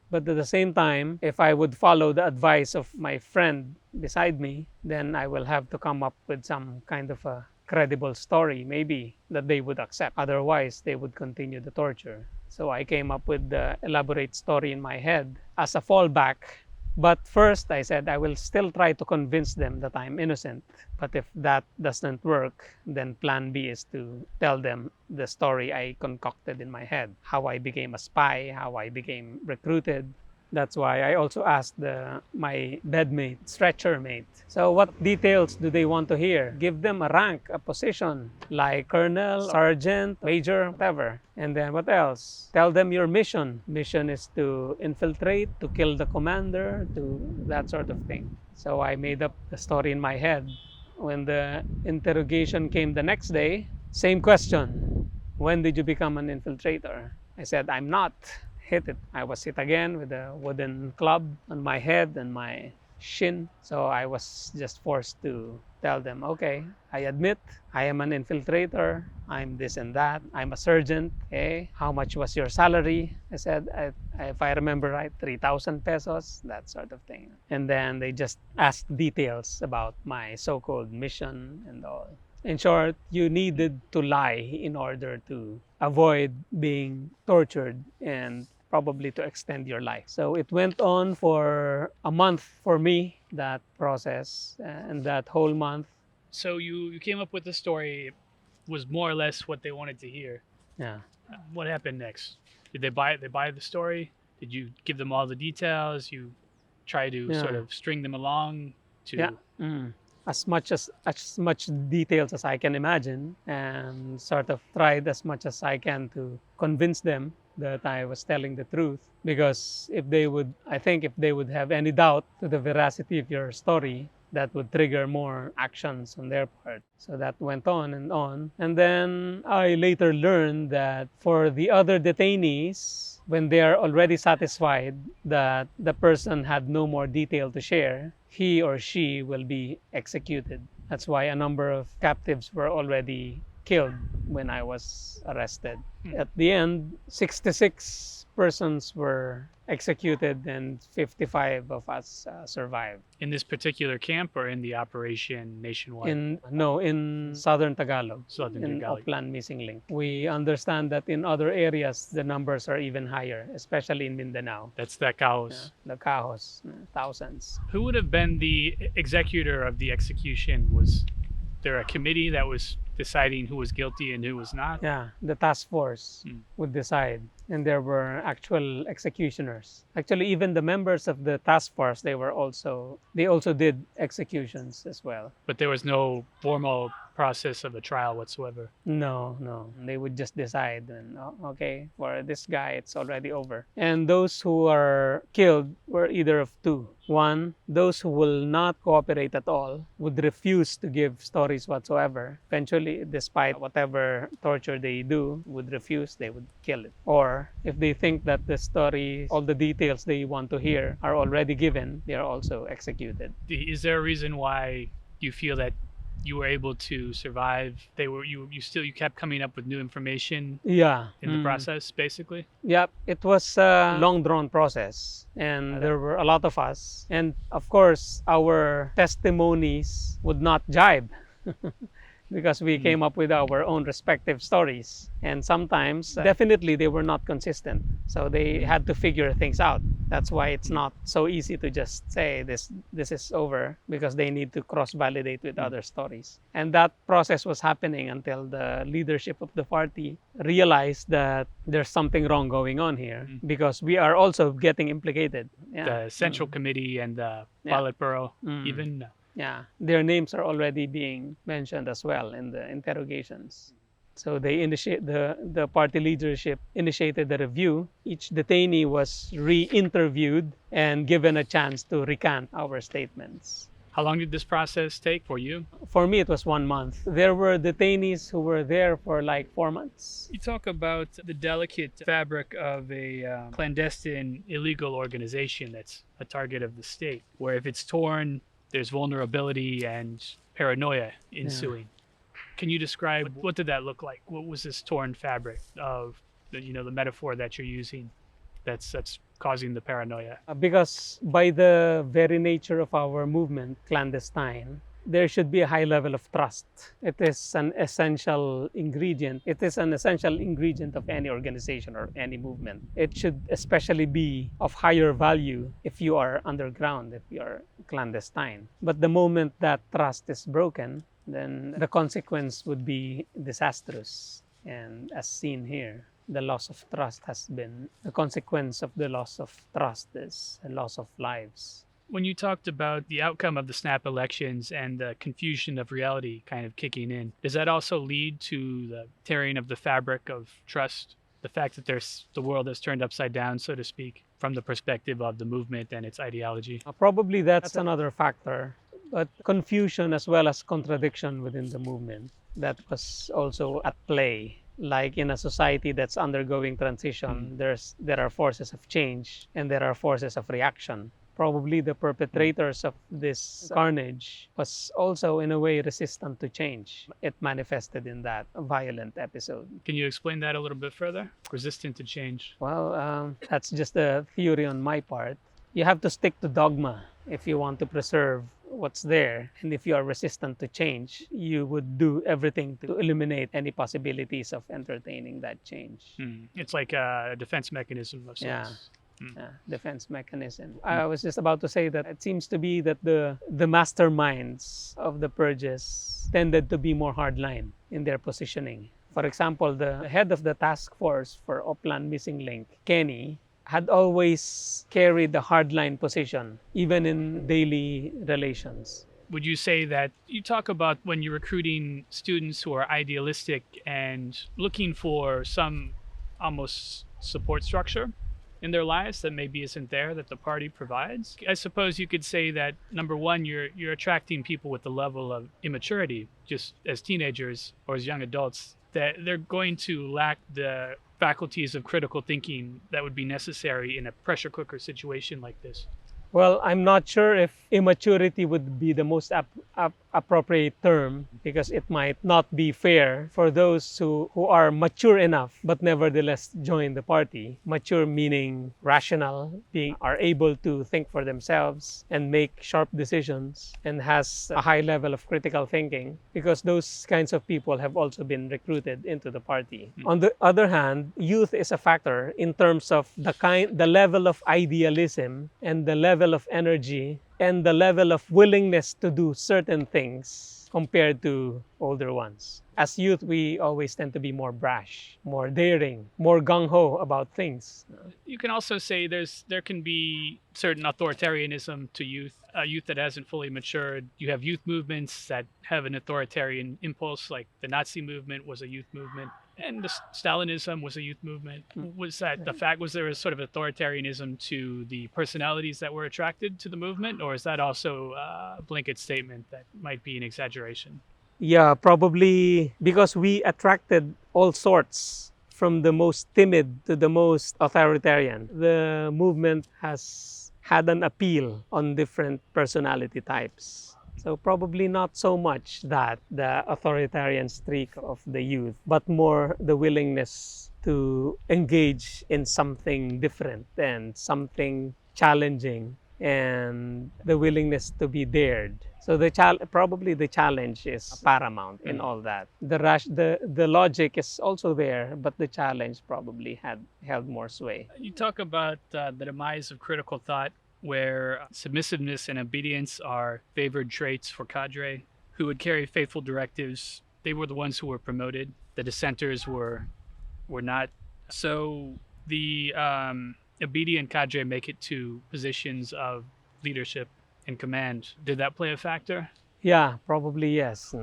But at the same time, if I would follow the advice of my friend beside me, then I will have to come up with some kind of a credible story, maybe, that they would accept. Otherwise, they would continue the torture. So I came up with the elaborate story in my head as a fallback. But first, I said, I will still try to convince them that I'm innocent. But if that doesn't work, then plan B is to tell them the story I concocted in my head. How I became a spy, how I became recruited. That's why I also asked my bedmate, stretcher mate. So what details do they want to hear? Give them a rank, a position, like colonel, sergeant, major, whatever. And then what else? Tell them your mission. Mission is to infiltrate, to kill the commander, to that sort of thing. So I made up the story in my head. When the interrogation came the next day, same question. When did you become an infiltrator? I said, I'm not. Hit it. I was hit again with a wooden club on my head and my shin. So I was just forced to tell them, okay, I admit I am an infiltrator. I'm this and that. I'm a sergeant. Okay, how much was your salary? I said, if I remember right, 3,000 pesos, that sort of thing. And then they just asked details about my so-called mission and all. In short, you needed to lie in order to avoid being tortured and probably to extend your life. So it went on for a month for me, that process, and that whole month. So you came up with the story. It was more or less what they wanted to hear. Yeah. What happened next? Did they buy the story? Did you give them all the details? You try to sort of string them along to... Yeah. As much details as I can imagine, and sort of tried as much as I can to convince them that I was telling the truth. Because if they would have any doubt to the veracity of your story, that would trigger more actions on their part. So that went on. And then I later learned that for the other detainees, when they are already satisfied that the person had no more detail to share, he or she will be executed. That's why a number of captives were already killed when I was arrested. At the end, 66 persons were executed and 55 of us survived. In this particular camp or in the operation nationwide? In Southern Tagalog. Southern Tagalog. Oplan Missing Link. We understand that in other areas, the numbers are even higher, especially in Mindanao. That's the Cahos. The Cahos, thousands. Who would have been the executor of the execution? Was there a committee that was deciding who was guilty and who was not? Yeah, the task force Mm. would decide, and there were actual executioners. Actually, even the members of the task force, they also did executions as well. But there was no formal process of a trial whatsoever. No, they would just decide, and oh, okay, for this guy, it's already over. And those who are killed were either of two. One, those who will not cooperate at all would refuse to give stories whatsoever. Eventually, despite whatever torture they do, would refuse, they would kill it. Or if they think that the story, all the details they want to hear are already given, they are also executed. Is there a reason why you feel that you were able to survive? You kept coming up with new information Yeah. in the process, basically? Yep, it was a long drawn process, and there were a lot of us. And of course, our testimonies would not jibe because we came up with our own respective stories. And sometimes, definitely, they were not consistent. So they had to figure things out. That's why it's not so easy to just say this is over, because they need to cross-validate with other stories. And that process was happening until the leadership of the party realized that there's something wrong going on here, because we are also getting implicated. Yeah. The Central Committee and the Yeah. Politburo, even? Yeah, their names are already being mentioned as well in the interrogations. So the party leadership initiated the review. Each detainee was re-interviewed and given a chance to recant our statements. How long did this process take for you? For me, it was 1 month. There were detainees who were there for like 4 months. You talk about the delicate fabric of a clandestine illegal organization that's a target of the state, where if it's torn, there's vulnerability and paranoia ensuing. Can you describe what did that look like? What was this torn fabric of the metaphor that you're using that's causing the paranoia? Because by the very nature of our movement, clandestine, there should be a high level of trust. It is an essential ingredient. It is an essential ingredient of any organization or any movement. It should especially be of higher value if you are underground, if you are clandestine. But the moment that trust is broken, then the consequence would be disastrous. And as seen here, the loss of trust has been, the consequence of the loss of trust is a loss of lives. When you talked about the outcome of the snap elections and the confusion of reality kind of kicking in, does that also lead to the tearing of the fabric of trust? The fact that the world has turned upside down, so to speak, from the perspective of the movement and its ideology? Probably that's another factor, but confusion as well as contradiction within the movement, that was also at play. Like in a society that's undergoing transition, there are forces of change and there are forces of reaction. Probably the perpetrators of this carnage was also in a way resistant to change. It manifested in that violent episode. Can you explain that a little bit further? Resistant to change. Well, that's just a theory on my part. You have to stick to dogma if you want to preserve what's there. And if you are resistant to change, you would do everything to eliminate any possibilities of entertaining that change. It's like a defense mechanism of sorts. Yeah. Defense mechanism. I was just about to say that it seems to be that the masterminds of the purges tended to be more hardline in their positioning. For example, the head of the task force for Oplan Missing Link, Kenny, had always carried the hardline position, even in daily relations. Would you say that you talk about when you're recruiting students who are idealistic and looking for some almost support structure in their lives that maybe isn't there, that the party provides? I suppose you could say that, number one, you're attracting people with the level of immaturity, just as teenagers or as young adults, that they're going to lack the faculties of critical thinking that would be necessary in a pressure cooker situation like this. Well, I'm not sure if immaturity would be the most appropriate term, because it might not be fair for those who are mature enough but nevertheless join the party. Mature meaning rational, are able to think for themselves and make sharp decisions and has a high level of critical thinking, because those kinds of people have also been recruited into the party. On the other hand, youth is a factor in terms of the level of idealism and the level of energy and the level of willingness to do certain things youth compared to older ones. As youth, we always tend to be more brash, more daring, more gung-ho about things. You can also say there can be certain authoritarianism to youth, a youth that hasn't fully matured. You have youth movements that have an authoritarian impulse, like the Nazi movement was a youth movement, and the Stalinism was a youth movement. Was that the fact? Was there a sort of authoritarianism to the personalities that were attracted to the movement, or is that also a blanket statement that might be an exaggeration? Yeah, probably because we attracted all sorts, from the most timid to the most authoritarian. The movement has had an appeal on different personality types. So probably not so much that the authoritarian streak of the youth, but more the willingness to engage in something different and something challenging, and the willingness to be dared. So probably the challenge is paramount in all that. The logic is also there, but the challenge probably had held more sway. You talk about the demise of critical thought, where submissiveness and obedience are favored traits for cadre who would carry faithful directives. They were the ones who were promoted. The dissenters were not. So the obedient cadre make it to positions of leadership and command. Did that play a factor? Yeah, probably yes.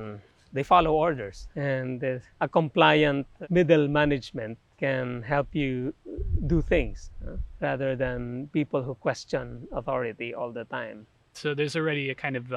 They follow orders, and a compliant middle management can help you do things rather than people who question authority all the time. So there's already a kind of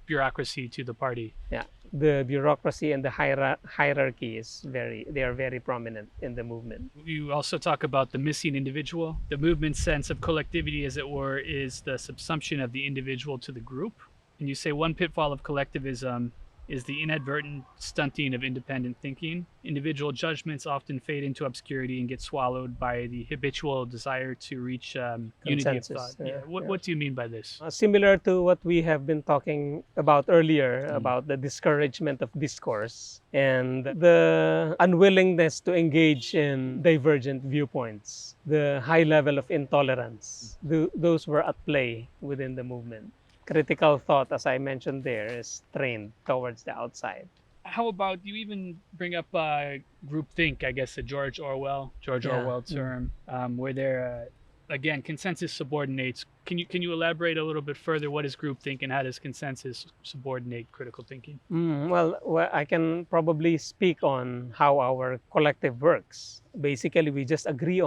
bureaucracy to the party. Yeah, the bureaucracy and the hierarchy they are very prominent in the movement. You also talk about the missing individual. The movement's sense of collectivity, as it were, is the subsumption of the individual to the group. And you say one pitfall of collectivism is the inadvertent stunting of independent thinking. Individual judgments often fade into obscurity and get swallowed by the habitual desire to reach unity of thought. What do you mean by this? Similar to what we have been talking about earlier, about the discouragement of discourse and the unwillingness to engage in divergent viewpoints, the high level of intolerance. Those were at play within the movement. Critical thought, as I mentioned there, is trained towards the outside. How about you even bring up groupthink, I guess, the George Orwell term, where there, again, consensus subordinates. Can you elaborate a little bit further? What is groupthink and how does consensus subordinate critical thinking? Well, I can probably speak on how our collective works. Basically, we just agree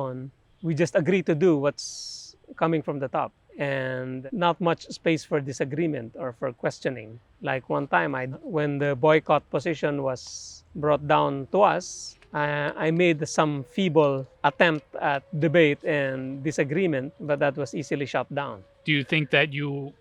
to do what's coming from the top, and not much space for disagreement or for questioning. Like one time, when the boycott position was brought down to us, I made some feeble attempt at debate and disagreement, but that was easily shut down. Do you think that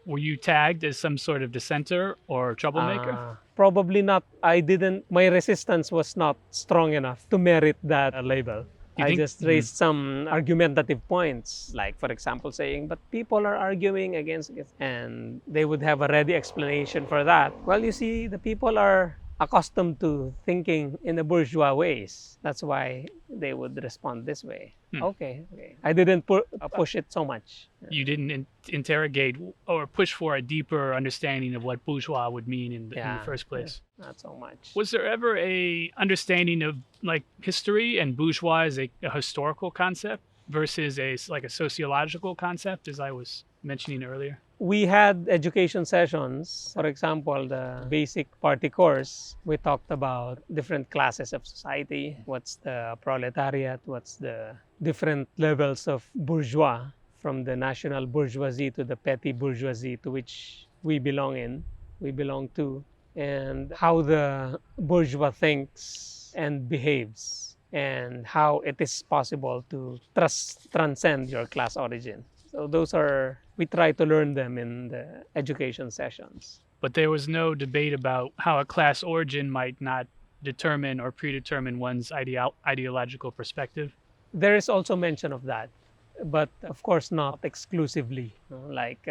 were you tagged as some sort of dissenter or troublemaker? Probably not. My resistance was not strong enough to merit that label. I just raised some argumentative points, like, for example, saying, but people are arguing against it, and they would have a ready explanation for that. Well, you see, the people are accustomed to thinking in the bourgeois ways. That's why they would respond this way. Okay. I didn't push it so much. You didn't interrogate or push for a deeper understanding of what bourgeois would mean in the first place. Not so much. Was there ever a understanding of like history and bourgeois as a historical concept versus a sociological concept, as I was mentioning earlier? We had education sessions. For example, the basic party course, we talked about different classes of society. What's the proletariat? What's the different levels of bourgeois, from the national bourgeoisie to the petty bourgeoisie to which we belong to, and how the bourgeois thinks and behaves, and how it is possible to transcend your class origin. So we try to learn them in the education sessions. But there was no debate about how a class origin might not determine or predetermine one's ideological perspective? There is also mention of that, but of course not exclusively. Like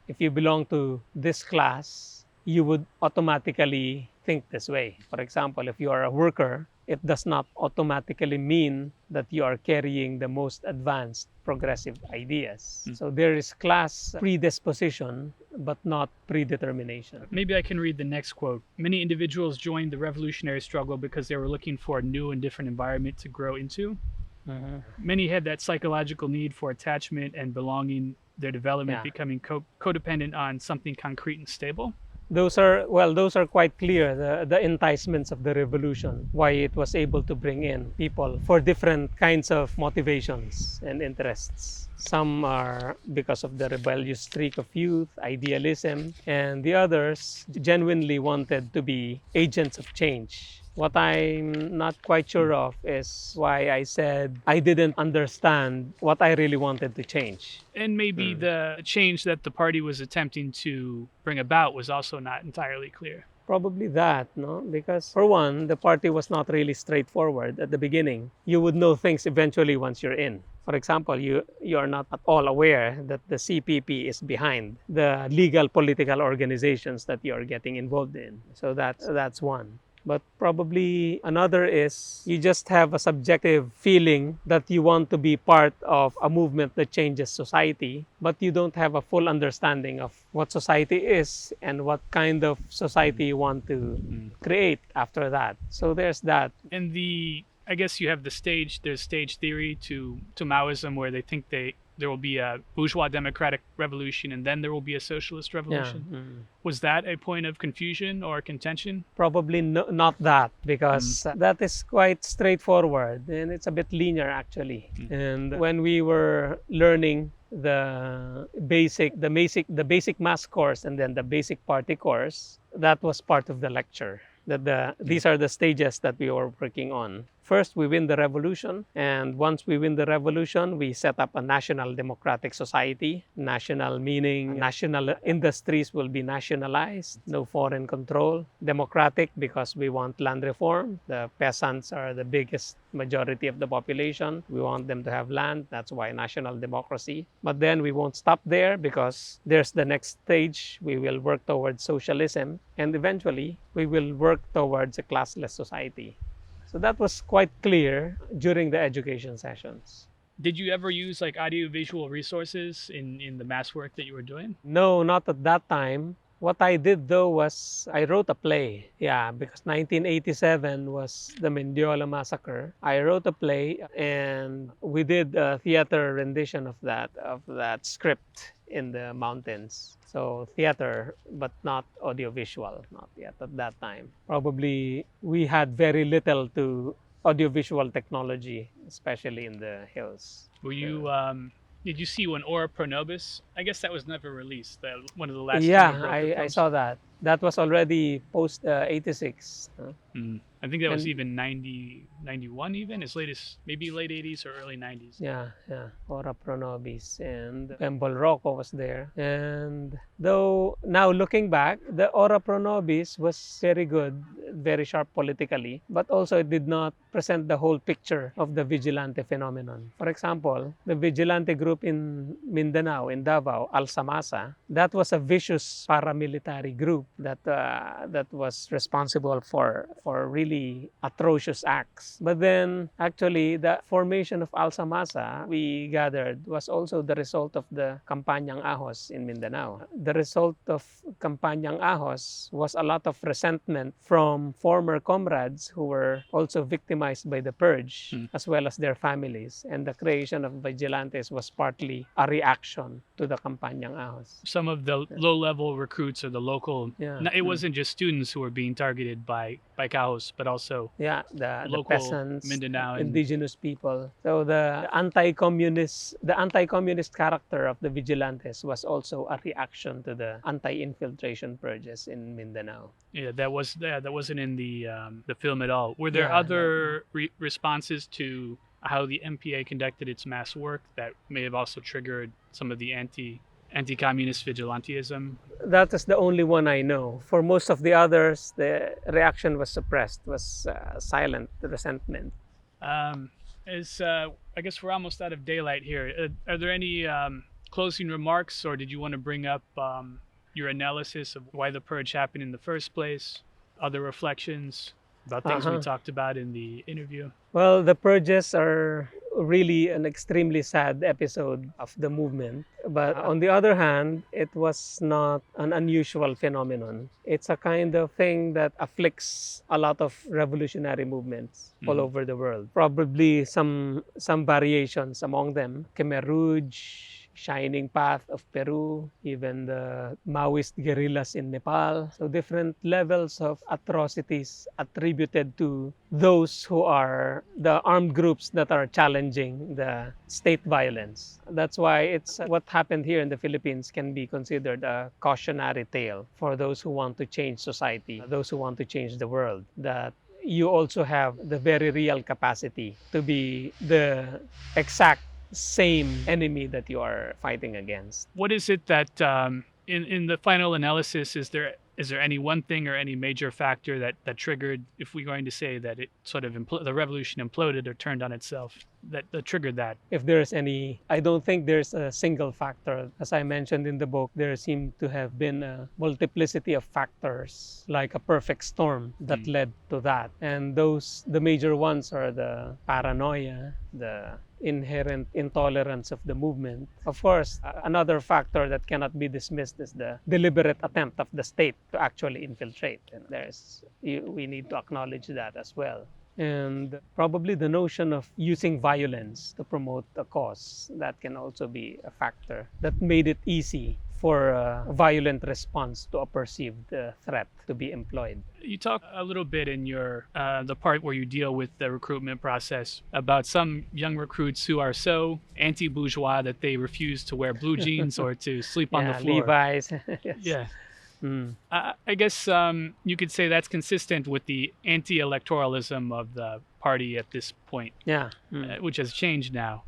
if you belong to this class, you would automatically think this way. For example, if you are a worker, it does not automatically mean that you are carrying the most advanced progressive ideas. So there is class predisposition but not predetermination. Maybe I can read the next quote. Many individuals joined the revolutionary struggle because they were looking for a new and different environment to grow into. Mhm. Many had that psychological need for attachment and belonging, their development Yeah. becoming codependent on something concrete and stable. Those are quite clear, the enticements of the revolution, why it was able to bring in people for different kinds of motivations and interests. Some are because of the rebellious streak of youth, idealism, and the others genuinely wanted to be agents of change. What I'm not quite sure of is why I said I didn't understand what I really wanted to change. And maybe the change that the party was attempting to bring about was also not entirely clear. Probably that, no? Because for one, the party was not really straightforward at the beginning. You would know things eventually once you're in. For example, you are not at all aware that the CPP is behind the legal political organizations that you are getting involved in. So that's one. But probably another is you just have a subjective feeling that you want to be part of a movement that changes society, but you don't have a full understanding of what society is and what kind of society you want to create after that. So there's that. And I guess you have there's stage theory to Maoism, where they think there will be a bourgeois democratic revolution and then there will be a socialist Yeah. revolution. Was that a point of confusion or contention? Probably not that, because that is quite straightforward and it's a bit linear actually. And when we were learning the basic mass course and then the basic party course, that was part of the lecture. These are the stages that we were working on. First, we win the revolution, and once we win the revolution, we set up a national democratic society. National meaning national industries will be nationalized, no foreign control. Democratic because we want land reform. The peasants are the biggest majority of the population. We want them to have land. That's why national democracy. But then we won't stop there, because there's the next stage. We will work towards socialism, and eventually we will work towards a classless society. So that was quite clear during the education sessions. Did you ever use like audiovisual resources in the mass work that you were doing? No, not at that time. What I did though was I wrote a play. Yeah, because 1987 was the Mendiola massacre. I wrote a play and we did a theater rendition of that script in the mountains. So theater, but not audiovisual, not yet at that time. Probably we had very little to audiovisual technology, especially in the hills. Were you did you see when Ora Pro Nobis? I guess that was never released. One of the last. Yeah, I saw that. That was already post 86. I think that was And- even 91 even, as late as maybe late 80s or early 90s. Yeah. Ora Pro Nobis and Pembol Rocco was there. And though now looking back, the Ora Pro Nobis was very good, very sharp politically, but also it did not present the whole picture of the vigilante phenomenon. For example, the vigilante group in Mindanao, in Davao, Alsamasa, that was a vicious paramilitary group that was responsible for really atrocious acts. But then actually the formation of Alsamasa, we gathered, was also the result of the Campañang Ahos in Mindanao. The result of Campañang Ahos was a lot of resentment from former comrades who were also victimized by the purge, as well as their families. And the creation of vigilantes was partly a reaction to the Campañang Ahos. Some of the low-level recruits or the local. Yeah. It wasn't just students who were being targeted by Cahos, but also Yeah, the local peasants, Mindanao and- indigenous people. So the anti-communist character of the vigilantes was also a reaction to the anti-infiltration purges in Mindanao. Yeah, that wasn't in the film at all. Were there Yeah, other responses to how the MPA conducted its mass work that may have also triggered some of the anti-communist vigilantism? That is the only one I know. For most of the others, the reaction was suppressed, was silent resentment. I guess we're almost out of daylight here. Are there any closing remarks, or did you want to bring up your analysis of why the purge happened in the first place? Other reflections about things we talked about in the interview? Well, the purges are really an extremely sad episode of the movement. But on the other hand, it was not an unusual phenomenon. It's a kind of thing that afflicts a lot of revolutionary movements all Mhm. over the world. Probably some variations among them. Khmer Rouge, Shining Path of Peru, even the Maoist guerrillas in Nepal. So different levels of atrocities attributed to those who are the armed groups that are challenging the state violence. That's why it's what happened here in the Philippines can be considered a cautionary tale for those who want to change society, those who want to change the world. That you also have the very real capacity to be the exact same enemy that you are fighting against. What is it that in the final analysis is there any one thing or any major factor that triggered, if we're going to say that it sort of the revolution imploded or turned on itself, that triggered that? If there's any, I don't think there's a single factor. As I mentioned in the book, there seem to have been a multiplicity of factors, like a perfect storm that led to that. And the major ones are the paranoia, the inherent intolerance of the movement. Of course, another factor that cannot be dismissed is the deliberate attempt of the state to actually infiltrate. And we need to acknowledge that as well. And probably the notion of using violence to promote a cause, that can also be a factor that made it easy for a violent response to a perceived threat to be employed. You talk a little bit in your the part where you deal with the recruitment process about some young recruits who are so anti-bourgeois that they refuse to wear blue jeans or to sleep on the floor. Levi's. Yes. Yeah. Mm. I guess you could say that's consistent with the anti-electoralism of the party at this point, Yeah. which has changed now.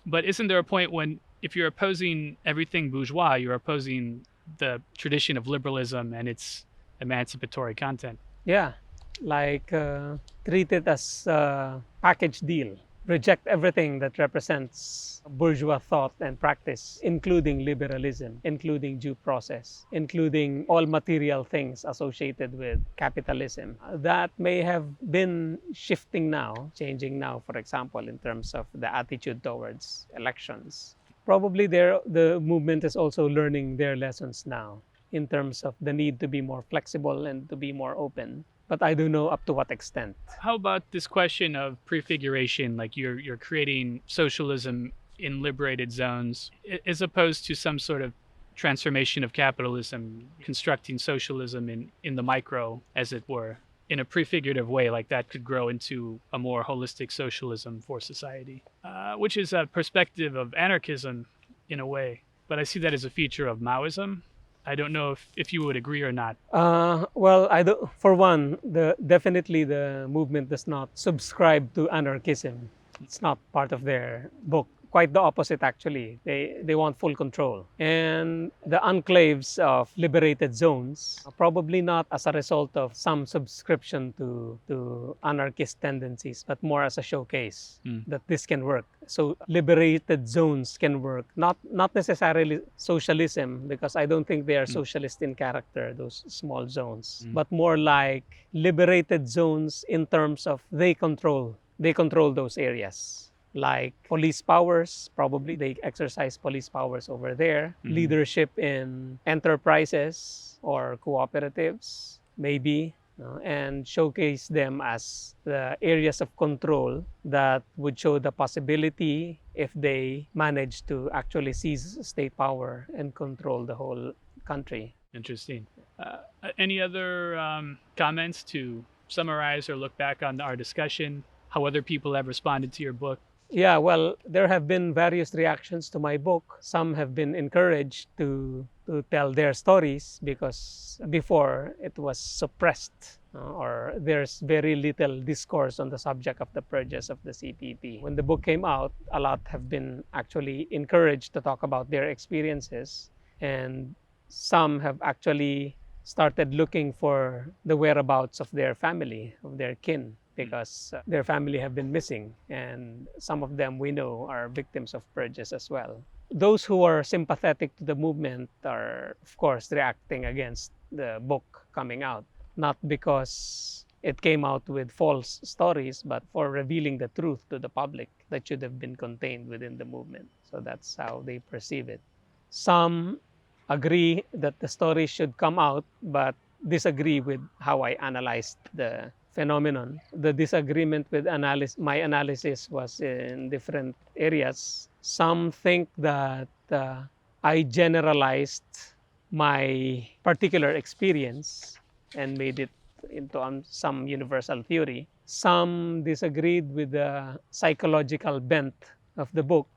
But isn't there a point when, if you're opposing everything bourgeois, you're opposing the tradition of liberalism and its emancipatory content? Yeah. Like treat it as a package deal. Reject everything that represents bourgeois thought and practice, including liberalism, including due process, including all material things associated with capitalism. That may have been shifting now, changing now, for example, in terms of the attitude towards elections. Probably the movement is also learning their lessons now in terms of the need to be more flexible and to be more open. But I don't know up to what extent. How about this question of prefiguration, like you're creating socialism in liberated zones, as opposed to some sort of transformation of capitalism, constructing socialism in the micro, as it were, in a prefigurative way, like that could grow into a more holistic socialism for society, which is a perspective of anarchism in a way. But I see that as a feature of Maoism. I don't know if you would agree or not. Well, I do, for one, definitely the movement does not subscribe to anarchism. It's not part of their book. Quite the opposite, actually. They want full control. And the enclaves of liberated zones, probably not as a result of some subscription to anarchist tendencies, but more as a showcase that this can work. So liberated zones can work. Not necessarily socialism, because I don't think they are socialist in character, those small zones, but more like liberated zones in terms of they control those areas. Like police powers, probably they exercise police powers over there. Leadership in enterprises or cooperatives, maybe, and showcase them as the areas of control that would show the possibility if they manage to actually seize state power and control the whole country. Interesting. Any other comments to summarize or look back on our discussion? How other people have responded to your book? Yeah, well, there have been various reactions to my book. Some have been encouraged to tell their stories because before it was suppressed, or there's very little discourse on the subject of the purges of the CPP. When the book came out, a lot have been actually encouraged to talk about their experiences, and some have actually started looking for the whereabouts of their family, of their kin, because their family have been missing, and some of them we know are victims of purges as well. Those who are sympathetic to the movement are, of course, reacting against the book coming out, not because it came out with false stories, but for revealing the truth to the public that should have been contained within the movement. So that's how they perceive it. Some agree that the story should come out, but disagree with how I analyzed the phenomenon. The disagreement with my analysis was in different areas. Some think that I generalized my particular experience and made it into some universal theory. Some disagreed with the psychological bent of the book,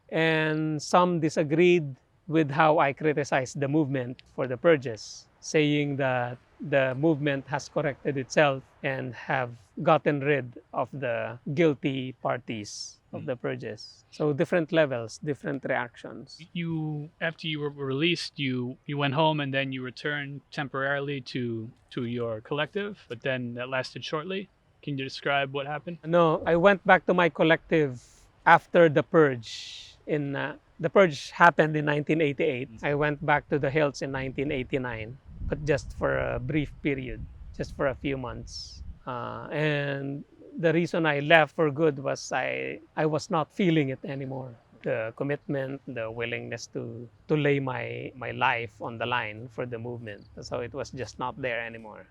and some disagreed with how I criticized the movement for the purges, saying that the movement has corrected itself and have gotten rid of the guilty parties of the purges. So different levels, different reactions. You, after you were released, you went home and then you returned temporarily to your collective, but then that lasted shortly. Can you describe what happened? No, I went back to my collective after the purge. The purge happened in 1988. I went back to the hills in 1989, but just for a brief period, just for a few months. And the reason I left for good was I was not feeling it anymore. The commitment, the willingness to lay my life on the line for the movement. So it was just not there anymore.